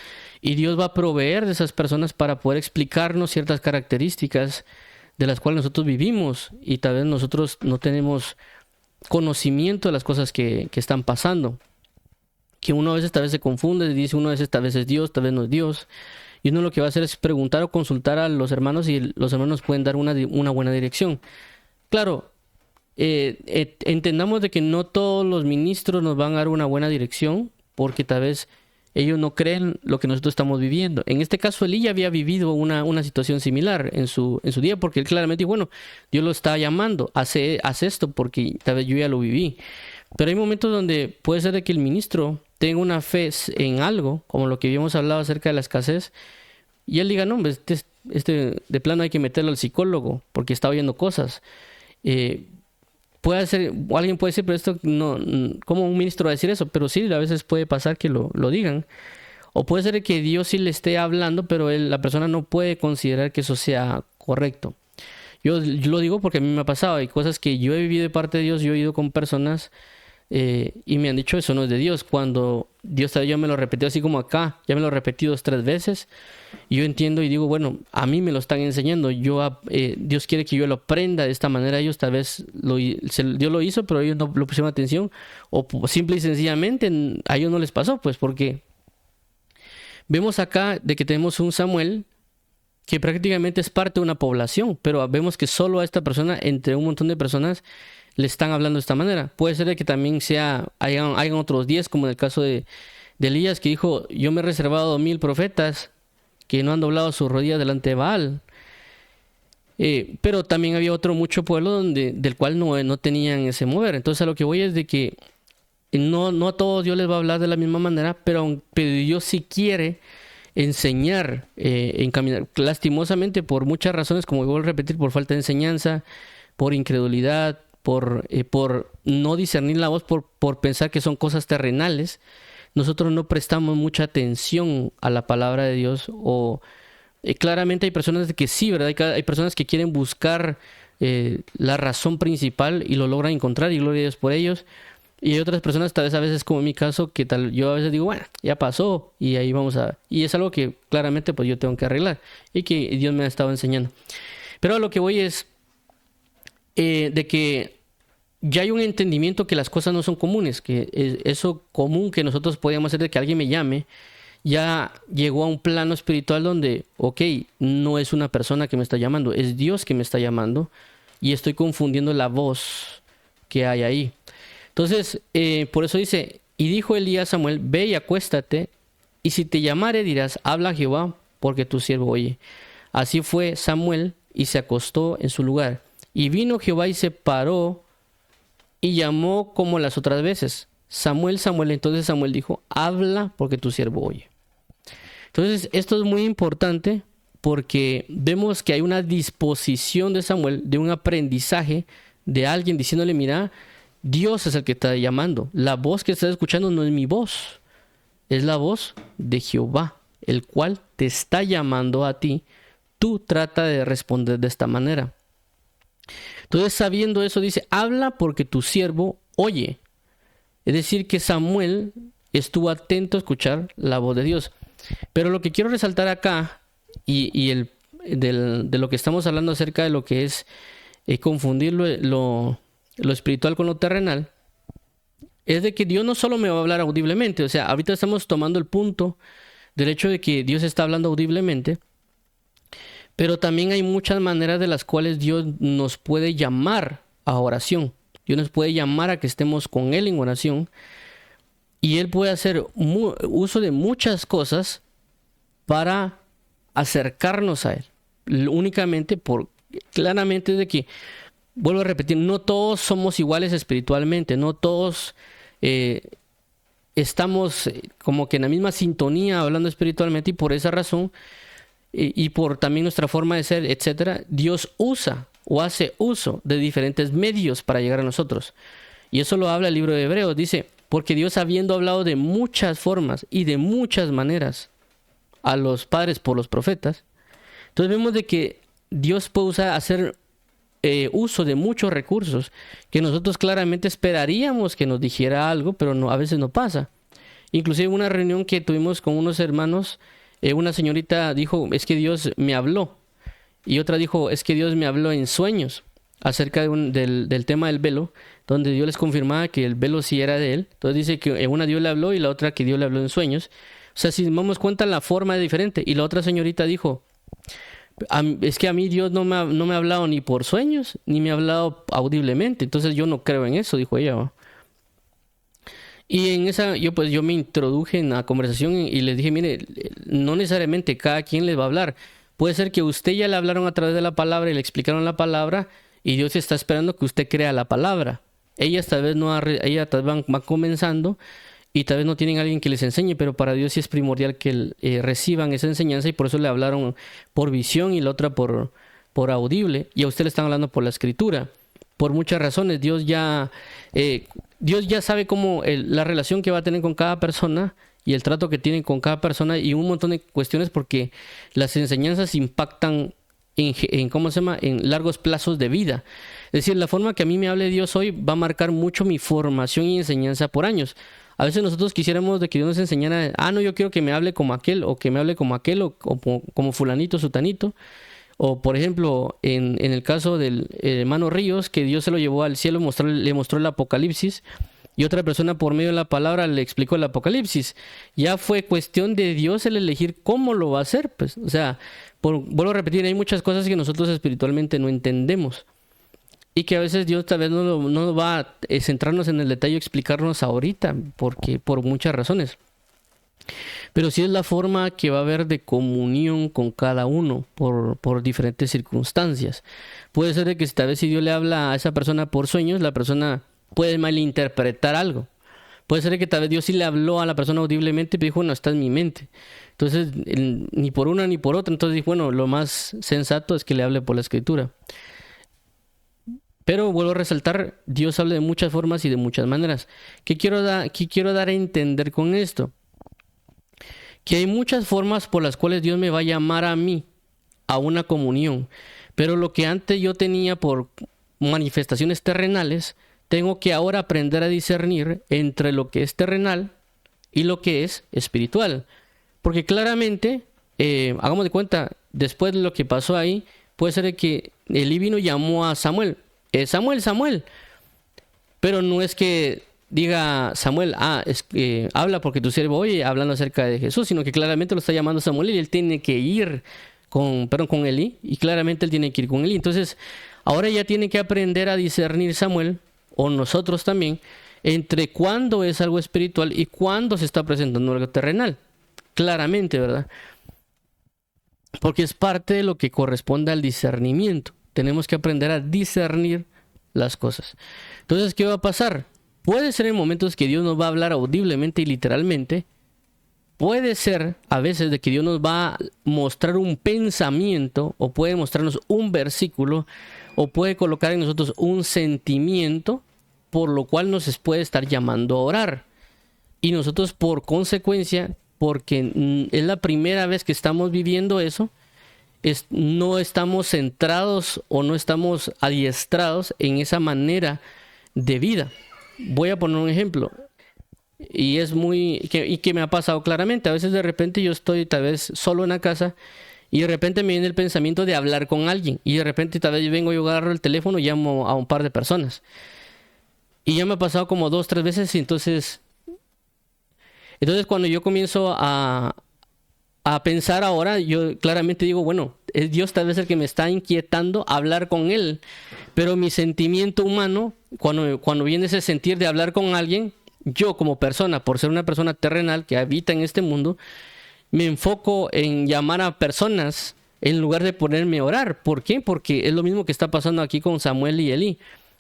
y Dios va a proveer de esas personas para poder explicarnos ciertas características de las cuales nosotros vivimos, y tal vez nosotros no tenemos conocimiento de las cosas que están pasando, que uno a veces tal vez se confunde, dice uno a veces tal vez es Dios, tal vez no es Dios, y uno lo que va a hacer es preguntar o consultar a los hermanos, y los hermanos pueden dar una buena dirección. Claro, entendamos de que no todos los ministros nos van a dar una buena dirección, porque tal vez ellos no creen lo que nosotros estamos viviendo. En este caso, Elí ya había vivido una situación similar en su día, porque él claramente dijo, bueno, Dios lo está llamando, hace esto porque tal vez yo ya lo viví. Pero hay momentos donde puede ser de que el ministro tenga una fe en algo, como lo que habíamos hablado acerca de la escasez, y él diga, no, de plano hay que meterlo al psicólogo porque está oyendo cosas. Puede ser, o alguien puede decir, pero esto no, ¿cómo un ministro va a decir eso? Pero sí, a veces puede pasar que lo digan. O puede ser que Dios sí le esté hablando, pero la persona no puede considerar que eso sea correcto. Yo lo digo porque a mí me ha pasado. Hay cosas que yo he vivido de parte de Dios, yo he ido con personas y me han dicho, eso no es de Dios. Cuando Dios ya me lo repetió así como acá, ya me lo repetí 2 o 3 veces. Y yo entiendo y digo, bueno, a mí me lo están enseñando. Dios quiere que yo lo aprenda de esta manera. Ellos tal vez Dios lo hizo, pero ellos no lo pusieron atención. O simple y sencillamente a ellos no les pasó, pues porque vemos acá de que tenemos un Samuel que prácticamente es parte de una población, pero vemos que solo a esta persona, entre un montón de personas, le están hablando de esta manera. Puede ser de que también hayan otros 10, como en el caso de Elías, que dijo, yo me he reservado 1000 profetas que no han doblado sus rodillas delante de Baal. Pero también había mucho pueblo del cual no tenían ese mover. Entonces a lo que voy es de que no a todos Dios les va a hablar de la misma manera, pero Dios sí quiere enseñar, encaminar. Lastimosamente, por muchas razones, como vuelvo a repetir, por falta de enseñanza, por incredulidad, por no discernir la voz, por pensar que son cosas terrenales, nosotros no prestamos mucha atención a la palabra de Dios. Claramente hay personas que sí, ¿verdad? Hay personas que quieren buscar la razón principal y lo logran encontrar, y gloria a Dios por ellos. Y hay otras personas, tal vez a veces, como en mi caso, que yo a veces digo, bueno, ya pasó, y ahí vamos y es algo que claramente pues yo tengo que arreglar, y que Dios me ha estado enseñando. Pero a lo que voy es de que ya hay un entendimiento que las cosas no son comunes, que eso común que nosotros podíamos hacer de que alguien me llame, ya llegó a un plano espiritual donde, no es una persona que me está llamando, es Dios que me está llamando, y estoy confundiendo la voz que hay ahí. Entonces, por eso dice, y dijo Elías a Samuel, ve y acuéstate, y si te llamare dirás, habla a Jehová, porque tu siervo oye. Así fue Samuel, y se acostó en su lugar. Y vino Jehová y se paró, y llamó como las otras veces, Samuel, Samuel. Entonces Samuel dijo, habla, porque tu siervo oye. Entonces, esto es muy importante, porque vemos que hay una disposición de Samuel, de un aprendizaje, de alguien diciéndole, mira, Dios es el que está llamando. La voz que estás escuchando no es mi voz, es la voz de Jehová, el cual te está llamando a ti. Tú trata de responder de esta manera. Entonces, sabiendo eso, dice, habla porque tu siervo oye. Es decir, que Samuel estuvo atento a escuchar la voz de Dios. Pero lo que quiero resaltar acá, de lo que estamos hablando acerca de lo que es confundir lo espiritual con lo terrenal, es de que Dios no solo me va a hablar audiblemente. O sea, ahorita estamos tomando el punto del hecho de que Dios está hablando audiblemente, pero también hay muchas maneras de las cuales Dios nos puede llamar a oración. Dios nos puede llamar a que estemos con Él en oración, y Él puede hacer uso de muchas cosas para acercarnos a Él. Únicamente claramente es de que, vuelvo a repetir, no todos somos iguales espiritualmente, no todos estamos como que en la misma sintonía hablando espiritualmente, y por esa razón y por también nuestra forma de ser, etcétera, Dios usa o hace uso de diferentes medios para llegar a nosotros. Y eso lo habla el libro de Hebreos, dice, porque Dios, habiendo hablado de muchas formas y de muchas maneras a los padres por los profetas, entonces vemos de que Dios puede hacer uso de muchos recursos que nosotros claramente esperaríamos que nos dijera algo, pero a veces no pasa. Inclusive en una reunión que tuvimos con unos hermanos, una señorita dijo, es que Dios me habló, y otra dijo, es que Dios me habló en sueños acerca del tema del velo, donde Dios les confirmaba que el velo sí era de Él. Entonces dice que una Dios le habló y la otra que Dios le habló en sueños. O sea, si nos damos cuenta, la forma es diferente. Y la otra señorita dijo, es que a mí Dios no me ha hablado ni por sueños, ni me ha hablado audiblemente, entonces yo no creo en eso, dijo ella, ¿no? Y en esa yo me introduje en la conversación y les dije, mire, no necesariamente cada quien les va a hablar. Puede ser que a usted ya le hablaron a través de la palabra y le explicaron la palabra, y Dios está esperando que usted crea la palabra. Ella tal vez va comenzando, y tal vez no tienen a alguien que les enseñe, pero para Dios sí es primordial que reciban esa enseñanza, y por eso le hablaron por visión y la otra por audible, y a usted le están hablando por la escritura. Por muchas razones, Dios ya sabe cómo la relación que va a tener con cada persona y el trato que tiene con cada persona, y un montón de cuestiones, porque las enseñanzas impactan en largos plazos de vida. Es decir, la forma que a mí me hable Dios hoy va a marcar mucho mi formación y enseñanza por años. A veces nosotros quisiéramos de que Dios nos enseñara, no, yo quiero que me hable como aquel, o que me hable como aquel, o como fulanito, sutanito. O por ejemplo, en el caso del hermano Ríos, que Dios se lo llevó al cielo, le mostró el Apocalipsis, y otra persona por medio de la palabra le explicó el Apocalipsis. Ya fue cuestión de Dios el elegir cómo lo va a hacer, pues. O sea, vuelvo a repetir, hay muchas cosas que nosotros espiritualmente no entendemos y que a veces Dios tal vez no va a centrarnos en el detalle y explicarnos ahorita, porque por muchas razones. Pero sí es la forma que va a haber de comunión con cada uno por diferentes circunstancias. Puede ser de que tal vez si Dios le habla a esa persona por sueños, la persona puede malinterpretar algo. Puede ser de que tal vez Dios sí le habló a la persona audiblemente, pero dijo, bueno, está en mi mente. Entonces, ni por una ni por otra. Entonces, bueno, lo más sensato es que le hable por la Escritura. Pero vuelvo a resaltar, Dios habla de muchas formas y de muchas maneras. ¿Qué quiero dar a entender con esto? Que hay muchas formas por las cuales Dios me va a llamar a mí a una comunión. Pero lo que antes yo tenía por manifestaciones terrenales, tengo que ahora aprender a discernir entre lo que es terrenal y lo que es espiritual. Porque claramente, hagamos de cuenta, después de lo que pasó ahí, puede ser que Elí vino y llamó a Samuel. Samuel, Samuel. Pero no es que diga Samuel, habla porque tu siervo oye hablando acerca de Jesús, sino que claramente lo está llamando Samuel y él tiene que ir con Elí, y claramente él tiene que ir con Elí. Entonces, ahora ya tiene que aprender a discernir Samuel, o nosotros también, entre cuándo es algo espiritual y cuándo se está presentando algo terrenal. Claramente, ¿verdad? Porque es parte de lo que corresponde al discernimiento. Tenemos que aprender a discernir las cosas. Entonces, ¿qué va a pasar? Puede ser en momentos que Dios nos va a hablar audiblemente y literalmente. Puede ser a veces de que Dios nos va a mostrar un pensamiento, o puede mostrarnos un versículo, o puede colocar en nosotros un sentimiento, por lo cual nos puede estar llamando a orar. Y nosotros, por consecuencia, porque es la primera vez que estamos viviendo eso, no estamos centrados o no estamos adiestrados en esa manera de vida. Voy a poner un ejemplo. Y es que me ha pasado claramente. A veces de repente yo estoy tal vez solo en la casa y de repente me viene el pensamiento de hablar con alguien. Y de repente tal vez yo agarro el teléfono y llamo a un par de personas. Y ya me ha pasado como 2, 3 veces. Y entonces cuando yo comienzo a pensar ahora, yo claramente digo, bueno, es Dios tal vez el que me está inquietando hablar con Él. Pero mi sentimiento humano, cuando viene ese sentir de hablar con alguien, yo como persona, por ser una persona terrenal que habita en este mundo, me enfoco en llamar a personas en lugar de ponerme a orar. ¿Por qué? Porque es lo mismo que está pasando aquí con Samuel y Elí,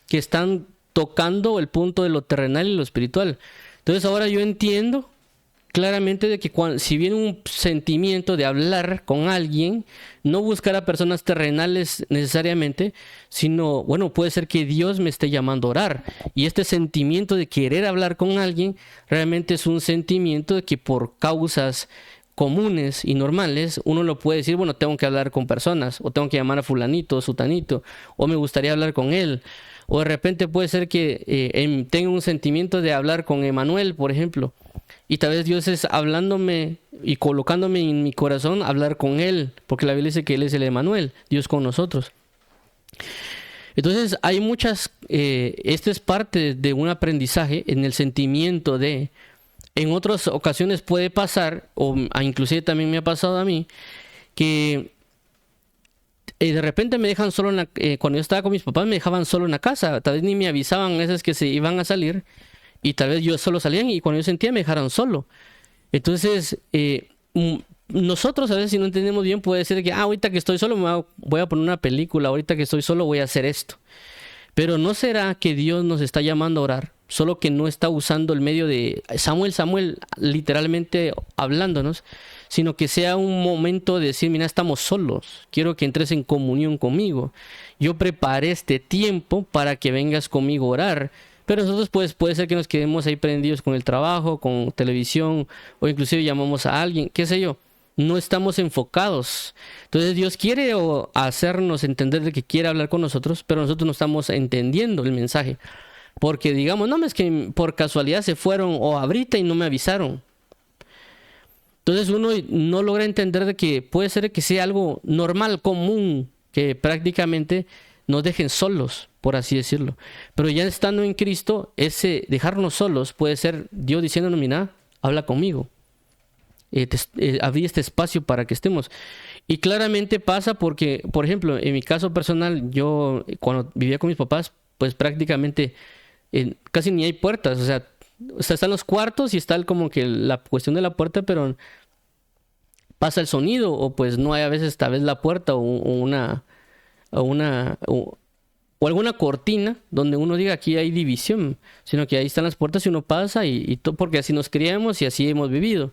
que están tocando el punto de lo terrenal y lo espiritual. Entonces ahora yo entiendo claramente de que si viene un sentimiento de hablar con alguien, no buscar a personas terrenales necesariamente, sino, bueno, puede ser que Dios me esté llamando a orar. Y este sentimiento de querer hablar con alguien realmente es un sentimiento de que por causas comunes y normales uno lo puede decir, bueno, tengo que hablar con personas, o tengo que llamar a fulanito o sutanito, o me gustaría hablar con él. O de repente puede ser que tenga un sentimiento de hablar con Emanuel, por ejemplo. Y tal vez Dios es hablándome y colocándome en mi corazón hablar con Él. Porque la Biblia dice que Él es el Emanuel, Dios con nosotros. Entonces hay muchas... Esto es parte de un aprendizaje en el sentimiento de... En otras ocasiones puede pasar, o inclusive también me ha pasado a mí, que... de repente me dejan solo cuando yo estaba con mis papás me dejaban solo en la casa. Tal vez ni me avisaban a veces que se iban a salir. Y tal vez yo solo salían y cuando yo sentía me dejaron solo. Entonces, nosotros a veces si no entendemos bien puede ser que ahorita que estoy solo voy a poner una película, ahorita que estoy solo voy a hacer esto. Pero ¿no será que Dios nos está llamando a orar? Solo que no está usando el medio de Samuel, literalmente hablándonos, sino que sea un momento de decir, mira, estamos solos, quiero que entres en comunión conmigo. Yo preparé este tiempo para que vengas conmigo a orar. Pero nosotros puede ser que nos quedemos ahí prendidos con el trabajo, con televisión, o inclusive llamamos a alguien, qué sé yo. No estamos enfocados. Entonces Dios quiere hacernos entender de que quiere hablar con nosotros, pero nosotros no estamos entendiendo el mensaje. Porque digamos, no, es que por casualidad se fueron o ahorita y no me avisaron. Entonces uno no logra entender de que puede ser que sea algo normal, común, que prácticamente nos dejen solos, por así decirlo. Pero ya estando en Cristo, ese dejarnos solos puede ser Dios diciéndonos, mira, habla conmigo. Abrí este espacio para que estemos. Y claramente pasa porque, por ejemplo, en mi caso personal, yo cuando vivía con mis papás, pues prácticamente casi ni hay puertas. O sea, están los cuartos y está como que la cuestión de la puerta, pero pasa el sonido o pues no hay a veces tal vez la puerta o alguna cortina donde uno diga aquí hay división, sino que ahí están las puertas y uno pasa porque así nos criamos y así hemos vivido.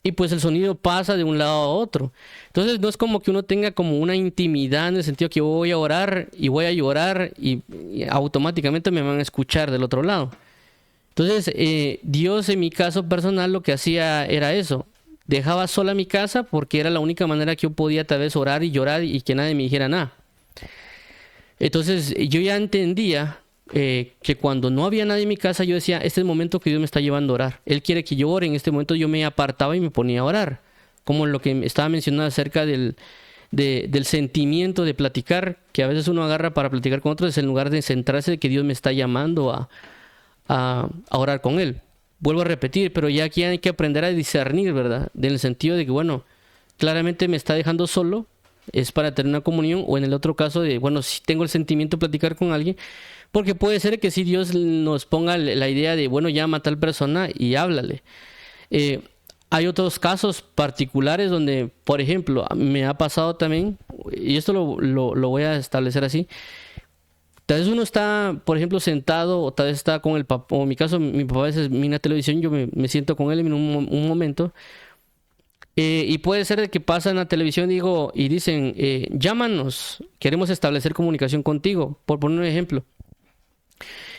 Y pues el sonido pasa de un lado a otro. Entonces no es como que uno tenga como una intimidad en el sentido que voy a orar y voy a llorar y automáticamente me van a escuchar del otro lado. Entonces Dios en mi caso personal lo que hacía era eso. Dejaba sola mi casa porque era la única manera que yo podía tal vez orar y llorar y que nadie me dijera nada. Entonces yo ya entendía que cuando no había nadie en mi casa, yo decía, este es el momento que Dios me está llevando a orar. Él quiere que yo ore. En este momento yo me apartaba y me ponía a orar. Como lo que estaba mencionando acerca del sentimiento de platicar, que a veces uno agarra para platicar con otros, en lugar de centrarse de que Dios me está llamando a orar con Él. Vuelvo a repetir, pero ya aquí hay que aprender a discernir, ¿verdad? En el sentido de que, bueno, claramente me está dejando solo, es para tener una comunión, o en el otro caso de, bueno, si tengo el sentimiento de platicar con alguien, porque puede ser que si Dios nos ponga la idea de, bueno, llama a tal persona y háblale. Hay otros casos particulares donde, por ejemplo, me ha pasado también, y esto lo voy a establecer así, tal vez uno está, por ejemplo, sentado, o tal vez está con el papá, o en mi caso, mi papá a veces mira televisión, yo me siento con él en un momento, y puede ser de que pasa en la televisión y dicen, llámanos, queremos establecer comunicación contigo, por poner un ejemplo.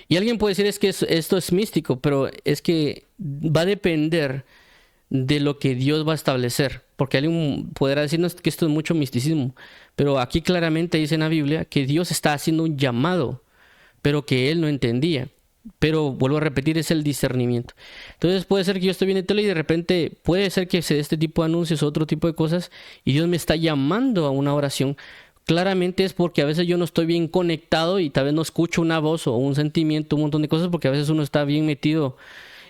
Y alguien puede decir, es que esto es místico, pero es que va a depender de lo que Dios va a establecer. Porque alguien podrá decirnos que esto es mucho misticismo, pero aquí claramente dice en la Biblia que Dios está haciendo un llamado, pero que él no entendía. Pero vuelvo a repetir, es el discernimiento. Entonces puede ser que yo esté viendo tele y de repente puede ser que se dé este tipo de anuncios o otro tipo de cosas y Dios me está llamando a una oración. Claramente es porque a veces yo no estoy bien conectado y tal vez no escucho una voz o un sentimiento, un montón de cosas, porque a veces uno está bien metido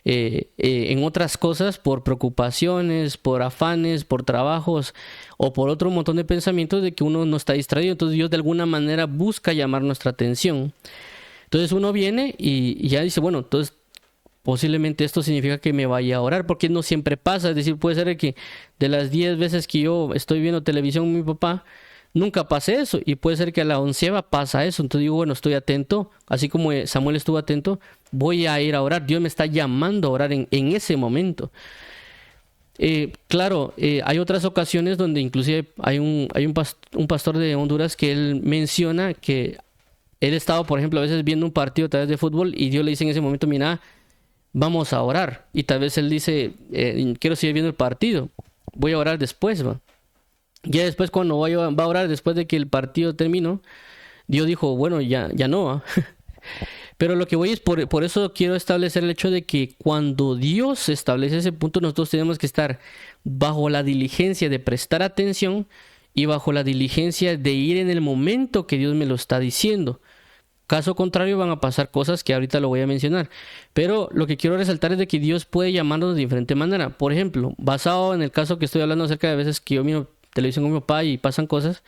en otras cosas por preocupaciones, por afanes, por trabajos o por otro montón de pensamientos de que uno no está distraído. Entonces Dios de alguna manera busca llamar nuestra atención. Entonces uno viene y ya dice, bueno, entonces posiblemente esto significa que me vaya a orar, porque no siempre pasa. Es decir, puede ser que de las 10 veces que yo estoy viendo televisión con mi papá, nunca pase eso, y puede ser que a la 11ª pasa eso. Entonces digo, bueno, estoy atento, así como Samuel estuvo atento, voy a ir a orar. Dios me está llamando a orar en ese momento. Claro, hay otras ocasiones donde inclusive hay un pastor de Honduras que él menciona que él estaba, por ejemplo, a veces viendo un partido a través de fútbol y Dios le dice en ese momento, mira, vamos a orar. Y tal vez él dice, quiero seguir viendo el partido, voy a orar después, ¿va? Ya después cuando va a orar después de que el partido terminó, Dios dijo, bueno, ya no. Pero lo que voy es, por eso quiero establecer el hecho de que cuando Dios establece ese punto, nosotros tenemos que estar bajo la diligencia de prestar atención y bajo la diligencia de ir en el momento que Dios me lo está diciendo. Caso contrario van a pasar cosas que ahorita lo voy a mencionar. Pero lo que quiero resaltar es de que Dios puede llamarnos de diferente manera. Por ejemplo, basado en el caso que estoy hablando acerca de veces que yo miro televisión con mi papá y pasan cosas,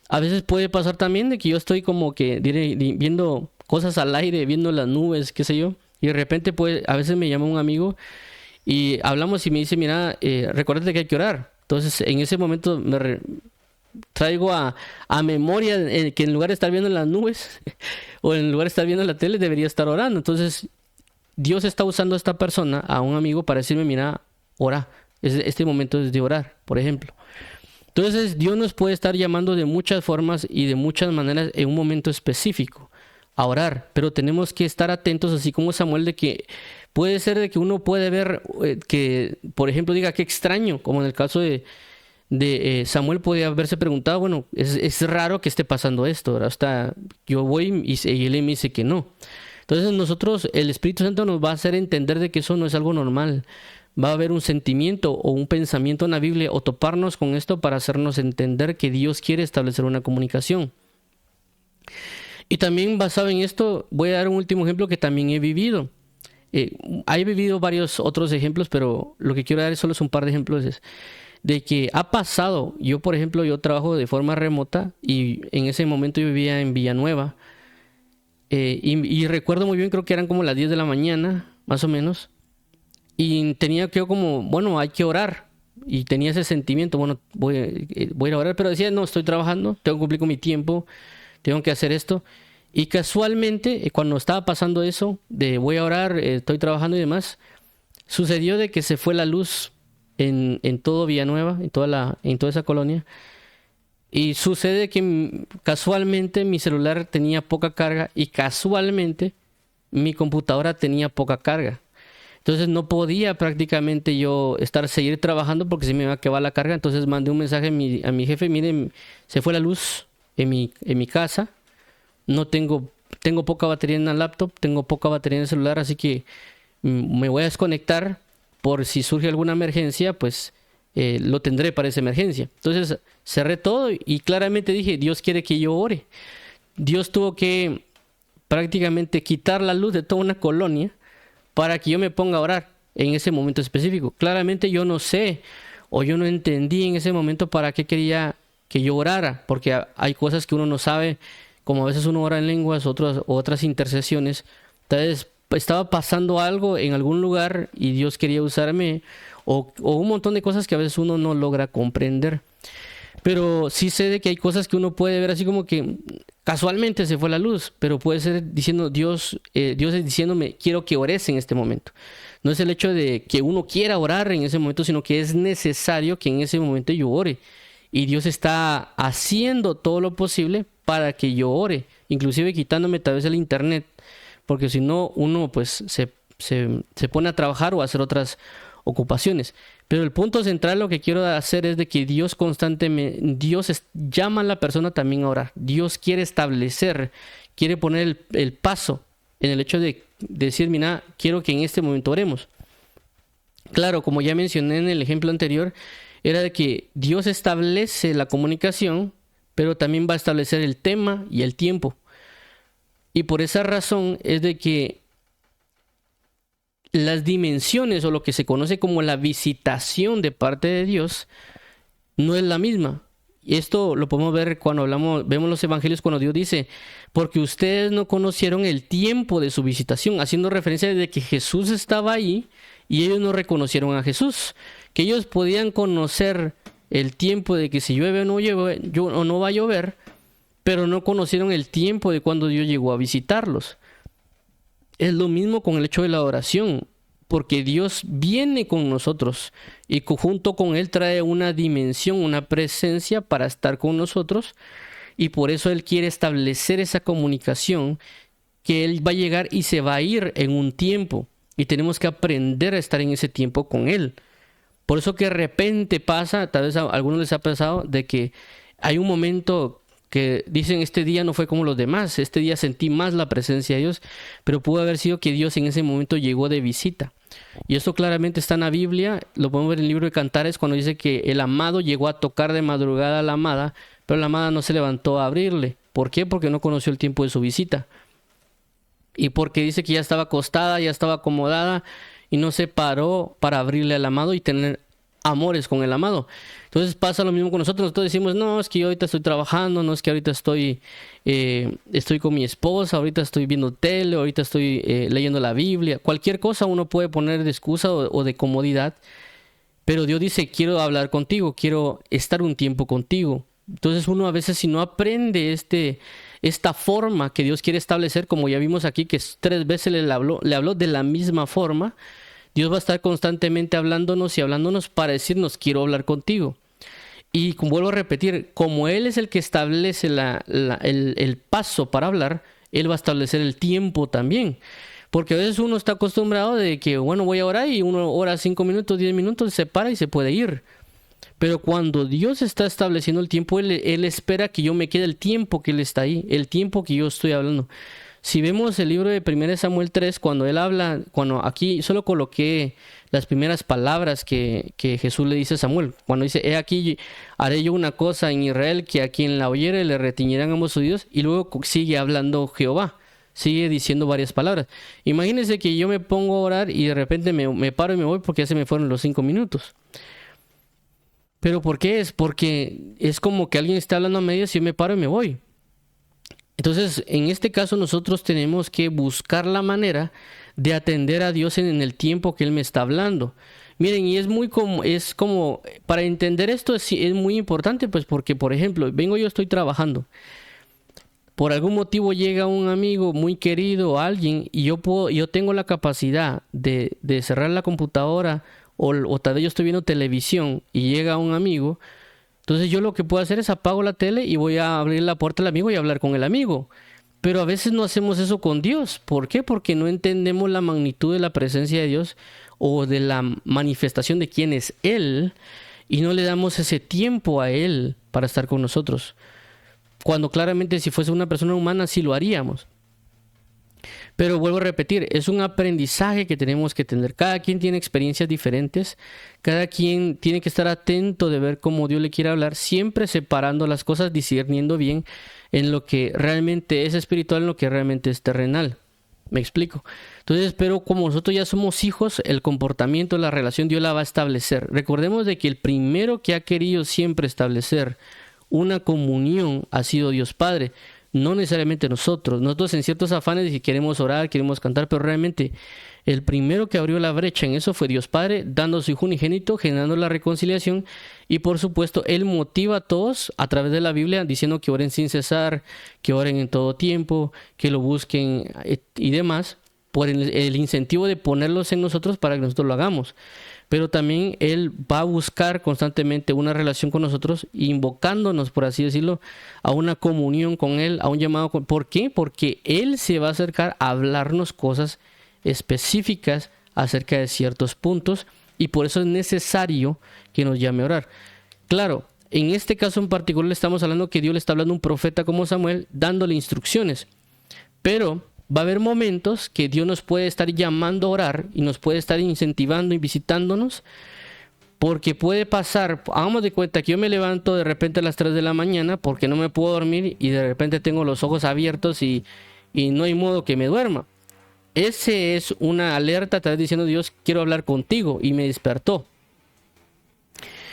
a veces puede pasar también de que yo estoy como que viendo cosas al aire, viendo las nubes, qué sé yo, y de repente a veces me llama un amigo y hablamos y me dice, mira, recuérdate que hay que orar. Entonces en ese momento traigo a memoria que en lugar de estar viendo las nubes o en lugar de estar viendo la tele debería estar orando. Entonces Dios está usando a esta persona, a un amigo, para decirme, mira, ora, este momento es de orar, por ejemplo. Entonces Dios nos puede estar llamando de muchas formas y de muchas maneras en un momento específico a orar, pero tenemos que estar atentos, así como Samuel, de que puede ser de que uno puede ver que, por ejemplo, diga qué extraño, como en el caso de Samuel puede haberse preguntado, bueno, es raro que esté pasando esto, ¿verdad? Hasta yo voy y él me dice que no. Entonces nosotros, el Espíritu Santo nos va a hacer entender de que eso no es algo normal. Va a haber un sentimiento o un pensamiento en la Biblia o toparnos con esto para hacernos entender que Dios quiere establecer una comunicación. Y también basado en esto, voy a dar un último ejemplo que también he vivido. He vivido varios otros ejemplos, pero lo que quiero dar solo es un par de ejemplos. Es de que ha pasado, yo por ejemplo, yo trabajo de forma remota y en ese momento yo vivía en Villanueva. Y recuerdo muy bien, creo que eran como las 10 de la mañana, más o menos. Y tenía que como, bueno, hay que orar. Y tenía ese sentimiento, bueno, voy a ir a orar, pero decía, no, estoy trabajando, tengo que cumplir con mi tiempo, tengo que hacer esto. Y casualmente, cuando estaba pasando eso, de voy a orar, estoy trabajando y demás, sucedió de que se fue la luz en todo Villanueva, en toda esa colonia. Y sucede que casualmente mi celular tenía poca carga y casualmente mi computadora tenía poca carga. Entonces no podía prácticamente yo seguir trabajando porque se me iba a acabar la carga. Entonces mandé un mensaje a mi jefe, miren, se fue la luz en mi casa. No tengo poca batería en la laptop, tengo poca batería en el celular, así que me voy a desconectar por si surge alguna emergencia, pues lo tendré para esa emergencia. Entonces cerré todo y claramente dije, Dios quiere que yo ore. Dios tuvo que prácticamente quitar la luz de toda una colonia para que yo me ponga a orar en ese momento específico. Claramente yo no sé o yo no entendí en ese momento para qué quería que yo orara, porque hay cosas que uno no sabe, como a veces uno ora en lenguas, otras intercesiones. Entonces estaba pasando algo en algún lugar y Dios quería usarme, o un montón de cosas que a veces uno no logra comprender. Pero sí sé de que hay cosas que uno puede ver así como que casualmente se fue la luz, pero puede ser diciendo Dios es diciéndome, quiero que ores en este momento. No es el hecho de que uno quiera orar en ese momento, sino que es necesario que en ese momento yo ore. Y Dios está haciendo todo lo posible para que yo ore, inclusive quitándome tal vez el internet, porque si no uno pues se pone a trabajar o a hacer otras ocupaciones. Pero el punto central, lo que quiero hacer es de que Dios constantemente, llama a la persona también a orar. Dios quiere establecer, quiere poner el paso en el hecho de decir, mira, quiero que en este momento oremos. Claro, como ya mencioné en el ejemplo anterior, era de que Dios establece la comunicación, pero también va a establecer el tema y el tiempo. Y por esa razón es de que las dimensiones o lo que se conoce como la visitación de parte de Dios no es la misma. Y esto lo podemos ver cuando vemos los evangelios, cuando Dios dice, porque ustedes no conocieron el tiempo de su visitación, haciendo referencia de que Jesús estaba ahí y ellos no reconocieron a Jesús, que ellos podían conocer el tiempo de que si llueve o no llueve, o no va a llover, pero no conocieron el tiempo de cuando Dios llegó a visitarlos. Es lo mismo con el hecho de la oración, porque Dios viene con nosotros y junto con Él trae una dimensión, una presencia para estar con nosotros, y por eso Él quiere establecer esa comunicación, que Él va a llegar y se va a ir en un tiempo, y tenemos que aprender a estar en ese tiempo con Él. Por eso que de repente pasa, tal vez a algunos les ha pasado, de que hay un momento que dicen, este día no fue como los demás, este día sentí más la presencia de Dios, pero pudo haber sido que Dios en ese momento llegó de visita. Y esto claramente está en la Biblia, lo podemos ver en el libro de Cantares, cuando dice que el amado llegó a tocar de madrugada a la amada, pero la amada no se levantó a abrirle. ¿Por qué? Porque no conoció el tiempo de su visita. Y porque dice que ya estaba acostada, ya estaba acomodada, y no se paró para abrirle al amado y tener amores con el amado. Entonces pasa lo mismo con nosotros. Nosotros decimos, no, es que yo ahorita estoy trabajando, no es que ahorita estoy con mi esposa, ahorita estoy viendo tele, ahorita estoy leyendo la Biblia. Cualquier cosa uno puede poner de excusa o de comodidad, pero Dios dice, quiero hablar contigo, quiero estar un tiempo contigo. Entonces uno a veces, si no aprende esta forma que Dios quiere establecer, como ya vimos aquí que 3 veces le habló de la misma forma, Dios va a estar constantemente hablándonos y hablándonos para decirnos, quiero hablar contigo. Y como vuelvo a repetir, como Él es el que establece el paso para hablar, Él va a establecer el tiempo también. Porque a veces uno está acostumbrado de que, bueno, voy a orar y uno ora 5 minutos, 10 minutos, se para y se puede ir. Pero cuando Dios está estableciendo el tiempo, Él espera que yo me quede el tiempo que Él está ahí, el tiempo que yo estoy hablando. Si vemos el libro de 1 Samuel 3, cuando él habla, cuando aquí solo coloqué las primeras palabras que Jesús le dice a Samuel. Cuando dice, he aquí, haré yo una cosa en Israel que a quien la oyere le retiñirán ambos oídos. Y luego sigue hablando Jehová. Sigue diciendo varias palabras. Imagínense que yo me pongo a orar y de repente me paro y me voy porque ya se me fueron los 5 minutos. ¿Pero por qué es? Porque es como que alguien está hablando a medias y yo me paro y me voy. Entonces, en este caso nosotros tenemos que buscar la manera de atender a Dios en el tiempo que Él me está hablando. Miren, y es como, para entender esto es muy importante, pues porque, por ejemplo, yo estoy trabajando. Por algún motivo llega un amigo muy querido o alguien y yo tengo la capacidad de cerrar la computadora o tal vez yo estoy viendo televisión y llega un amigo. Entonces yo lo que puedo hacer es apago la tele y voy a abrir la puerta al amigo y hablar con el amigo. Pero a veces no hacemos eso con Dios. ¿Por qué? Porque no entendemos la magnitud de la presencia de Dios o de la manifestación de quién es Él y no le damos ese tiempo a Él para estar con nosotros. Cuando claramente si fuese una persona humana sí lo haríamos. Pero vuelvo a repetir, es un aprendizaje que tenemos que tener. Cada quien tiene experiencias diferentes, cada quien tiene que estar atento de ver cómo Dios le quiere hablar, siempre separando las cosas, discerniendo bien en lo que realmente es espiritual, en lo que realmente es terrenal. ¿Me explico? Entonces, pero como nosotros ya somos hijos, el comportamiento, la relación, Dios la va a establecer. Recordemos de que el primero que ha querido siempre establecer una comunión ha sido Dios Padre. No necesariamente nosotros en ciertos afanes de que queremos orar, queremos cantar, pero realmente el primero que abrió la brecha en eso fue Dios Padre, dando a su Hijo unigénito, generando la reconciliación y por supuesto Él motiva a todos a través de la Biblia diciendo que oren sin cesar, que oren en todo tiempo, que lo busquen y demás, por el incentivo de ponerlos en nosotros para que nosotros lo hagamos. Pero también Él va a buscar constantemente una relación con nosotros, invocándonos, por así decirlo, a una comunión con Él, a un llamado. ¿Por qué? Porque Él se va a acercar a hablarnos cosas específicas acerca de ciertos puntos y por eso es necesario que nos llame a orar. Claro, en este caso en particular estamos hablando que Dios le está hablando a un profeta como Samuel, dándole instrucciones, pero va a haber momentos que Dios nos puede estar llamando a orar y nos puede estar incentivando y visitándonos, porque puede pasar, hagamos de cuenta que yo me levanto de repente a las 3 de la mañana porque no me puedo dormir y de repente tengo los ojos abiertos y no hay modo que me duerma. Ese es una alerta, tal vez diciendo Dios, quiero hablar contigo, y me despertó.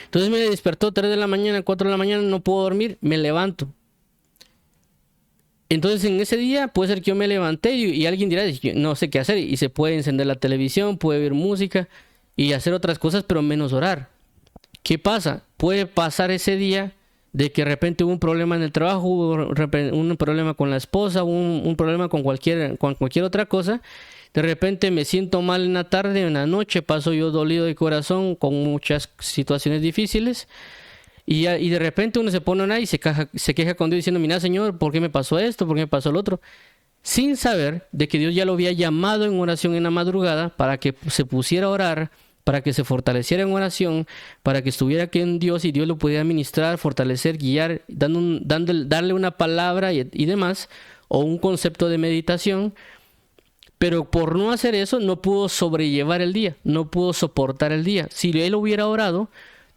Entonces me despertó 3 de la mañana, 4 de la mañana, no puedo dormir, me levanto. Entonces en ese día puede ser que yo me levanté y alguien dirá, no sé qué hacer, y se puede encender la televisión, puede ver música y hacer otras cosas, pero menos orar. ¿Qué pasa? Puede pasar ese día de que de repente hubo un problema en el trabajo, hubo un problema con la esposa, un problema con cualquier otra cosa. De repente me siento mal en la tarde, en la noche paso yo dolido de corazón con muchas situaciones difíciles. Y de repente uno se pone a orar y se queja con Dios diciendo, mira Señor, ¿por qué me pasó esto? ¿Por qué me pasó lo otro? Sin saber de que Dios ya lo había llamado en oración en la madrugada para que se pusiera a orar, para que se fortaleciera en oración, para que estuviera aquí en Dios y Dios lo pudiera ministrar, fortalecer, guiar, darle una palabra y demás, o un concepto de meditación. Pero por no hacer eso no pudo sobrellevar el día, no pudo soportar el día. Si él hubiera orado,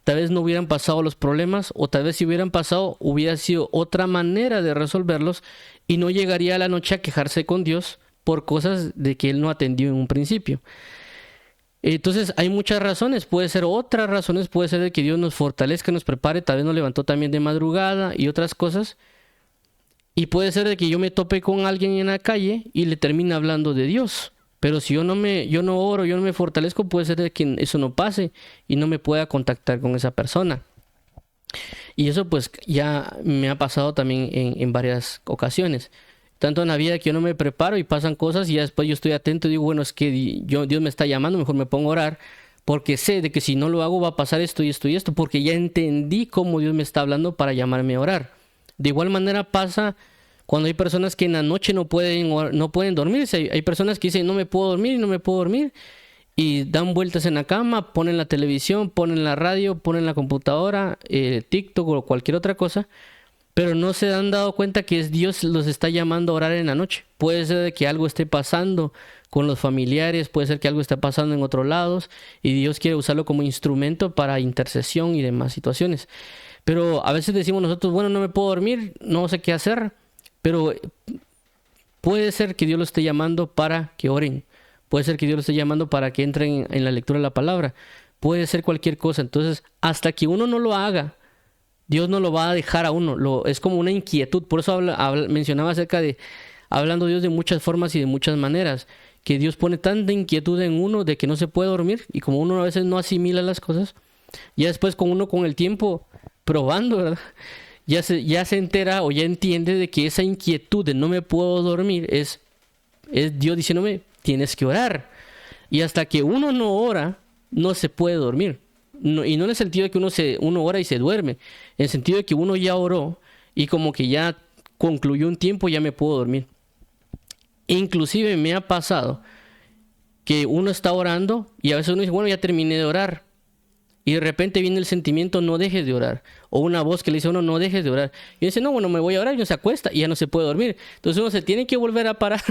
tal vez no hubieran pasado los problemas, o tal vez si hubieran pasado hubiera sido otra manera de resolverlos y no llegaría a la noche a quejarse con Dios por cosas de que él no atendió en un principio. Entonces hay muchas razones, puede ser otras razones, puede ser de que Dios nos fortalezca, nos prepare, tal vez nos levantó también de madrugada y otras cosas. Y puede ser de que yo me tope con alguien en la calle y le termine hablando de Dios. Pero si yo no oro, yo no me fortalezco, puede ser de que eso no pase y no me pueda contactar con esa persona. Y eso pues ya me ha pasado también en varias ocasiones. Tanto en la vida que yo no me preparo y pasan cosas y ya después yo estoy atento y digo, bueno, es que Dios me está llamando, mejor me pongo a orar. Porque sé de que si no lo hago va a pasar esto y esto y esto. Porque ya entendí cómo Dios me está hablando para llamarme a orar. De igual manera pasa cuando hay personas que en la noche no pueden dormirse. Hay personas que dicen, no me puedo dormir. Y dan vueltas en la cama, ponen la televisión, ponen la radio, ponen la computadora, TikTok o cualquier otra cosa. pero no se han dado cuenta que es Dios los está llamando a orar en la noche. Puede ser de que algo esté pasando con los familiares, puede ser que algo esté pasando en otros lados y Dios quiere usarlo como instrumento para intercesión y demás situaciones. Pero a veces decimos nosotros, bueno, no me puedo dormir, no sé qué hacer, pero puede ser que Dios los esté llamando para que oren. Puede ser que Dios los esté llamando para que entren en la lectura de la palabra. Puede ser cualquier cosa. Entonces, hasta que uno no lo haga, Dios no lo va a dejar a uno. Es como una inquietud. Por eso mencionaba acerca de hablando Dios de muchas formas y de muchas maneras. Que Dios pone tanta inquietud en uno de que no se puede dormir. Y como uno a veces no asimila las cosas, ya después con el tiempo probando, ¿verdad? Ya se entera o ya entiende de que esa inquietud de no me puedo dormir es Dios diciéndome, tienes que orar. Y hasta que uno no ora, no se puede dormir. No, y no en el sentido de que uno ora y se duerme. En el sentido de que uno ya oró y como que ya concluyó un tiempo, ya me puedo dormir. Inclusive me ha pasado que uno está orando y a veces uno dice, bueno, ya terminé de orar. Y de repente viene el sentimiento, no dejes de orar. O una voz que le dice a uno, no dejes de orar. Y dice, no, bueno, me voy a orar. Y uno se acuesta y ya no se puede dormir. Entonces uno se tiene que volver a parar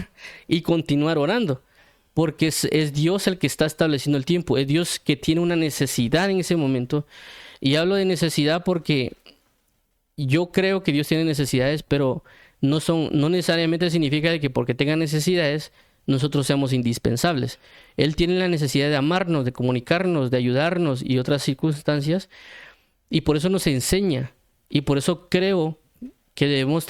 y continuar orando. Porque es Dios el que está estableciendo el tiempo. Es Dios que tiene una necesidad en ese momento. Y hablo de necesidad porque yo creo que Dios tiene necesidades, pero no necesariamente significa de que porque tenga necesidades nosotros seamos indispensables. Él tiene la necesidad de amarnos, de comunicarnos, de ayudarnos y otras circunstancias, y por eso nos enseña. Y por eso creo que debemos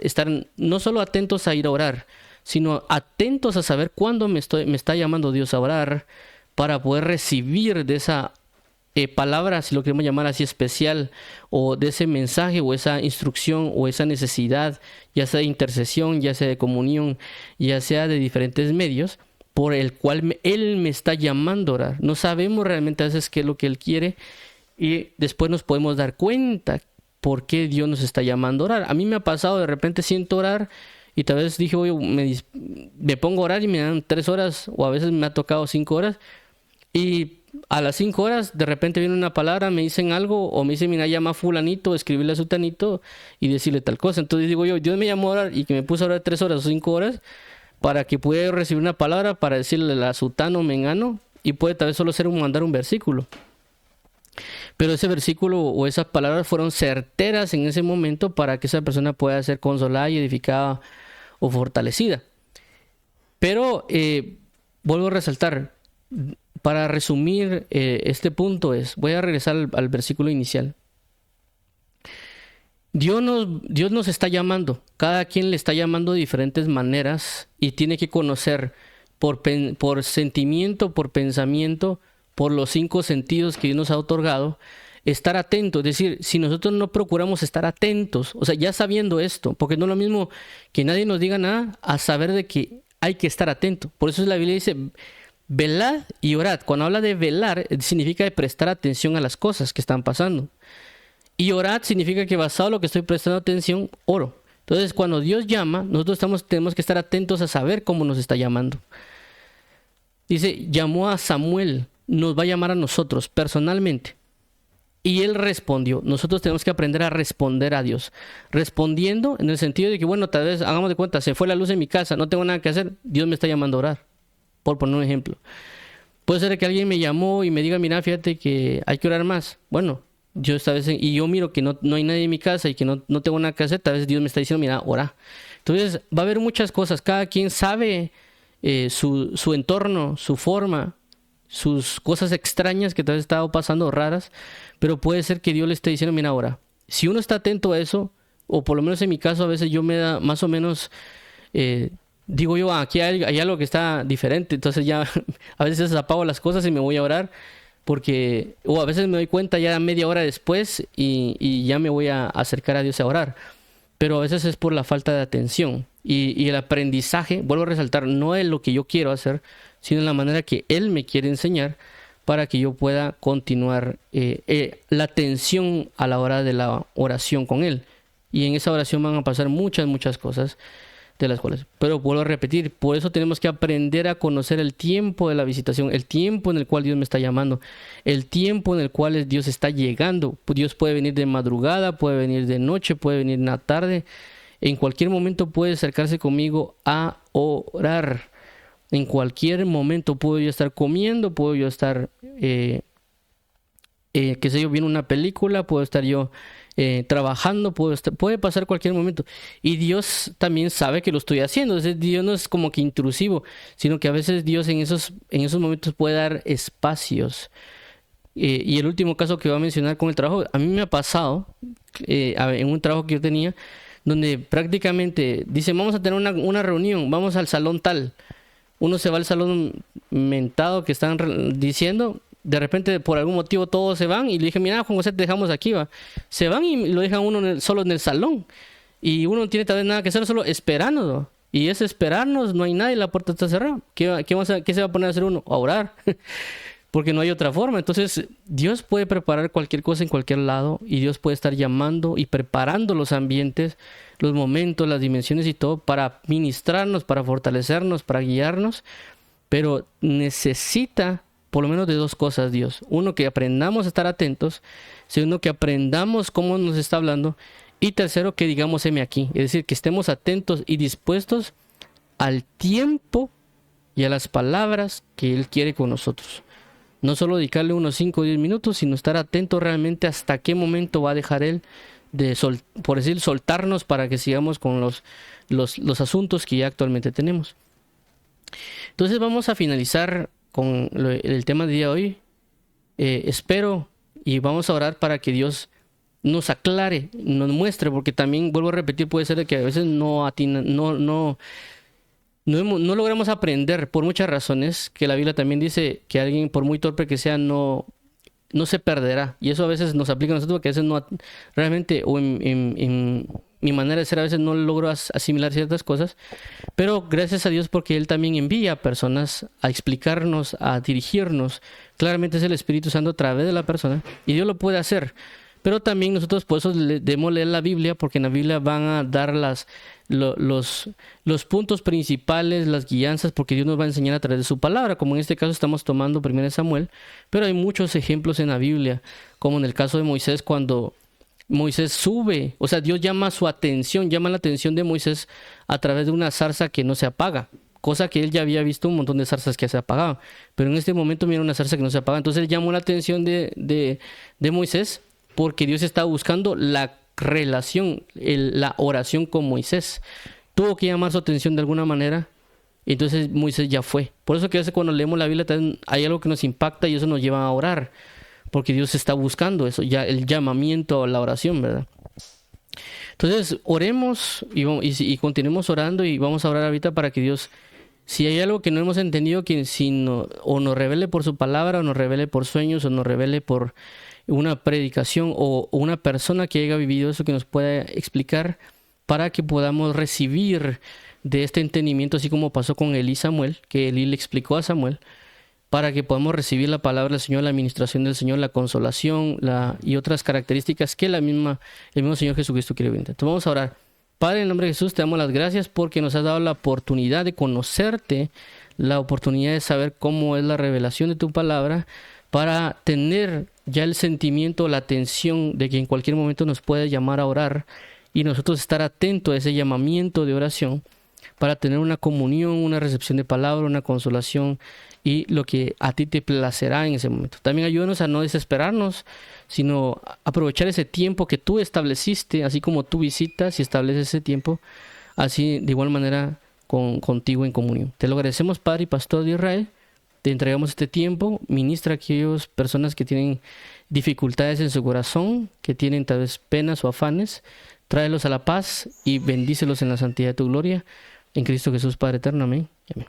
estar no solo atentos a ir a orar, sino atentos a saber cuándo me está llamando Dios a orar, para poder recibir de esa palabra, si lo queremos llamar así, especial, o de ese mensaje o esa instrucción o esa necesidad, ya sea de intercesión, ya sea de comunión, ya sea de diferentes medios por el cual Él me está llamando a orar. No sabemos realmente a veces qué es lo que Él quiere, y después nos podemos dar cuenta por qué Dios nos está llamando a orar. A mí me ha pasado, de repente siento orar y tal vez dije, oye, me pongo a orar y me dan 3 horas, o a veces me ha tocado 5 horas, y a las 5 horas de repente viene una palabra, me dicen algo, o me dicen, mira, llama a fulanito, escribirle a sutanito y decirle tal cosa. Entonces digo yo, Dios me llamó a orar y que me puse a orar 3 horas o 5 horas para que pudiera recibir una palabra para decirle a sutano, mengano, y puede tal vez solo ser mandar un versículo. Pero ese versículo o esas palabras fueron certeras en ese momento para que esa persona pueda ser consolada y edificada o fortalecida. Pero vuelvo a resaltar, para resumir este punto voy a regresar al versículo inicial. Dios nos está llamando, cada quien le está llamando de diferentes maneras y tiene que conocer por sentimiento, por pensamiento, por los 5 sentidos que Dios nos ha otorgado, estar atento. Es decir, si nosotros no procuramos estar atentos, o sea, ya sabiendo esto, porque no es lo mismo que nadie nos diga nada a saber de que hay que estar atento. Por eso la Biblia dice, velad y orad. Cuando habla de velar, significa de prestar atención a las cosas que están pasando. Y orad significa que basado en lo que estoy prestando atención, oro. Entonces, cuando Dios llama, nosotros tenemos que estar atentos a saber cómo nos está llamando. Dice, llamó a Samuel, nos va a llamar a nosotros personalmente. Y él respondió. Nosotros tenemos que aprender a responder a Dios. Respondiendo en el sentido de que, bueno, tal vez, hagamos de cuenta, se fue la luz en mi casa, no tengo nada que hacer, Dios me está llamando a orar. Por poner un ejemplo. Puede ser que alguien me llamó y me diga, mira, fíjate que hay que orar más. Bueno, yo esta vez, y yo miro que no hay nadie en mi casa y que no tengo nada que hacer, tal vez Dios me está diciendo, mira, ora. Entonces va a haber muchas cosas. Cada quien sabe su entorno, su forma, sus cosas extrañas que tal vez estado pasando, raras, pero puede ser que Dios le esté diciendo, mira, ora. Si uno está atento a eso, o por lo menos en mi caso, a veces yo me da más o menos... digo yo, aquí hay algo que está diferente, entonces ya a veces apago las cosas y me voy a orar, o a veces me doy cuenta ya media hora después y ya me voy a acercar a Dios a orar, pero a veces es por la falta de atención y el aprendizaje, vuelvo a resaltar, no es lo que yo quiero hacer, sino en la manera que Él me quiere enseñar para que yo pueda continuar la atención a la hora de la oración con Él. Y en esa oración van a pasar muchas cosas. de las cuales. Pero vuelvo a repetir, por eso tenemos que aprender a conocer el tiempo de la visitación, el tiempo en el cual Dios me está llamando, el tiempo en el cual Dios está llegando. Dios puede venir de madrugada, puede venir de noche, puede venir en la tarde. En cualquier momento puede acercarse conmigo a orar. En cualquier momento puedo yo estar comiendo, puedo yo estar, qué sé yo, viendo una película, puedo estar yo trabajando, puede pasar cualquier momento. Y Dios también sabe que lo estoy haciendo. Entonces, Dios no es como que intrusivo, sino que a veces Dios en esos momentos puede dar espacios. Y el último caso que voy a mencionar con el trabajo, a mí me ha pasado en un trabajo que yo tenía, donde prácticamente dicen, vamos a tener una reunión, vamos al salón tal. Uno se va al salón mentado que están diciendo, de repente por algún motivo todos se van y le dije, mira, Juan José, te dejamos aquí, va. Se van y lo dejan uno solo en el salón y uno no tiene tal vez nada que hacer, solo esperando, ¿no? Y es esperarnos, no hay nadie, la puerta está cerrada. ¿Qué se va a poner a hacer uno? A orar. Porque no hay otra forma. Entonces, Dios puede preparar cualquier cosa en cualquier lado y Dios puede estar llamando y preparando los ambientes, los momentos, las dimensiones y todo para ministrarnos, para fortalecernos, para guiarnos. Pero necesita por lo menos de dos cosas Dios. Uno, que aprendamos a estar atentos. Segundo, que aprendamos cómo nos está hablando. Y tercero, que digamos, heme aquí. Es decir, que estemos atentos y dispuestos al tiempo y a las palabras que Él quiere con nosotros. No solo dedicarle unos 5 o 10 minutos, sino estar atento realmente hasta qué momento va a dejar Él de, por decir, soltarnos para que sigamos con los asuntos que ya actualmente tenemos. Entonces vamos a finalizar con el tema del día de hoy. Espero y vamos a orar para que Dios nos aclare, nos muestre, porque también, vuelvo a repetir, puede ser que a veces no logramos aprender por muchas razones, que la Biblia también dice que alguien, por muy torpe que sea, no se perderá. Y eso a veces nos aplica a nosotros, porque a veces no, realmente, o en mi manera de ser, a veces no logro asimilar ciertas cosas. Pero gracias a Dios, porque Él también envía a personas a explicarnos, a dirigirnos. Claramente es el Espíritu Santo a través de la persona, y Dios lo puede hacer. Pero también nosotros por eso debemos leer la Biblia, porque en la Biblia van a dar los puntos principales, las guianzas, porque Dios nos va a enseñar a través de su palabra, como en este caso estamos tomando 1 Samuel, pero hay muchos ejemplos en la Biblia, como en el caso de Moisés, cuando Moisés sube, o sea, Dios llama la atención de Moisés a través de una zarza que no se apaga, cosa que él ya había visto un montón de zarzas que se apagaban, pero en este momento mira una zarza que no se apaga. Entonces él llamó la atención de Moisés, porque Dios estaba buscando la relación, la oración con Moisés. Tuvo que llamar su atención de alguna manera. Entonces Moisés ya fue. Por eso que a veces cuando leemos la Biblia hay algo que nos impacta y eso nos lleva a orar. Porque Dios está buscando eso, ya el llamamiento a la oración, ¿verdad? Entonces oremos y continuemos orando, y vamos a orar ahorita para que Dios, si hay algo que no hemos entendido, o nos revele por su palabra, o nos revele por sueños, o nos revele por una predicación o una persona que haya vivido eso, que nos pueda explicar, para que podamos recibir de este entendimiento, así como pasó con Elí y Samuel, que Elí le explicó a Samuel, para que podamos recibir la palabra del Señor, la administración del Señor, la consolación y otras características que el mismo Señor Jesucristo quiere brindar. Entonces vamos a orar. Padre, en el nombre de Jesús, te damos las gracias porque nos has dado la oportunidad de conocerte, la oportunidad de saber cómo es la revelación de tu palabra, para tener ya el sentimiento, la atención de que en cualquier momento nos puede llamar a orar, y nosotros estar atentos a ese llamamiento de oración para tener una comunión, una recepción de palabra, una consolación y lo que a ti te placerá en ese momento. También ayúdanos a no desesperarnos, sino aprovechar ese tiempo que tú estableciste, así como tú visitas y estableces ese tiempo, así de igual manera contigo en comunión. Te lo agradecemos, Padre y Pastor de Israel. Te entregamos este tiempo. Ministra a aquellas personas que tienen dificultades en su corazón, que tienen tal vez penas o afanes. Tráelos a la paz y bendícelos en la santidad de tu gloria. En Cristo Jesús, Padre eterno. Amén. Amén.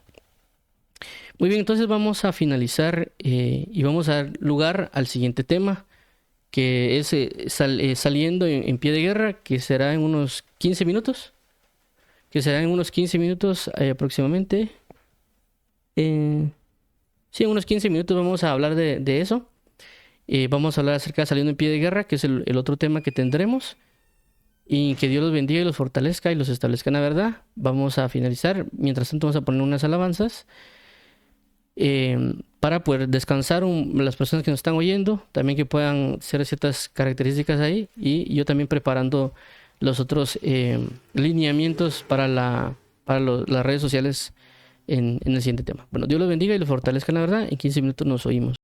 Muy bien, entonces vamos a finalizar y vamos a dar lugar al siguiente tema, que es saliendo en pie de guerra, que será en unos 15 minutos. Aproximadamente. Sí, en unos 15 minutos vamos a hablar de eso. Vamos a hablar acerca de saliendo en pie de guerra, que es el otro tema que tendremos. Y que Dios los bendiga y los fortalezca y los establezca en la verdad. Vamos a finalizar. Mientras tanto vamos a poner unas alabanzas para poder descansar las personas que nos están oyendo. También que puedan ser ciertas características ahí. Y yo también preparando los otros lineamientos para las redes sociales en el siguiente tema. Bueno, Dios los bendiga y los fortalezca en la verdad. En 15 minutos nos oímos.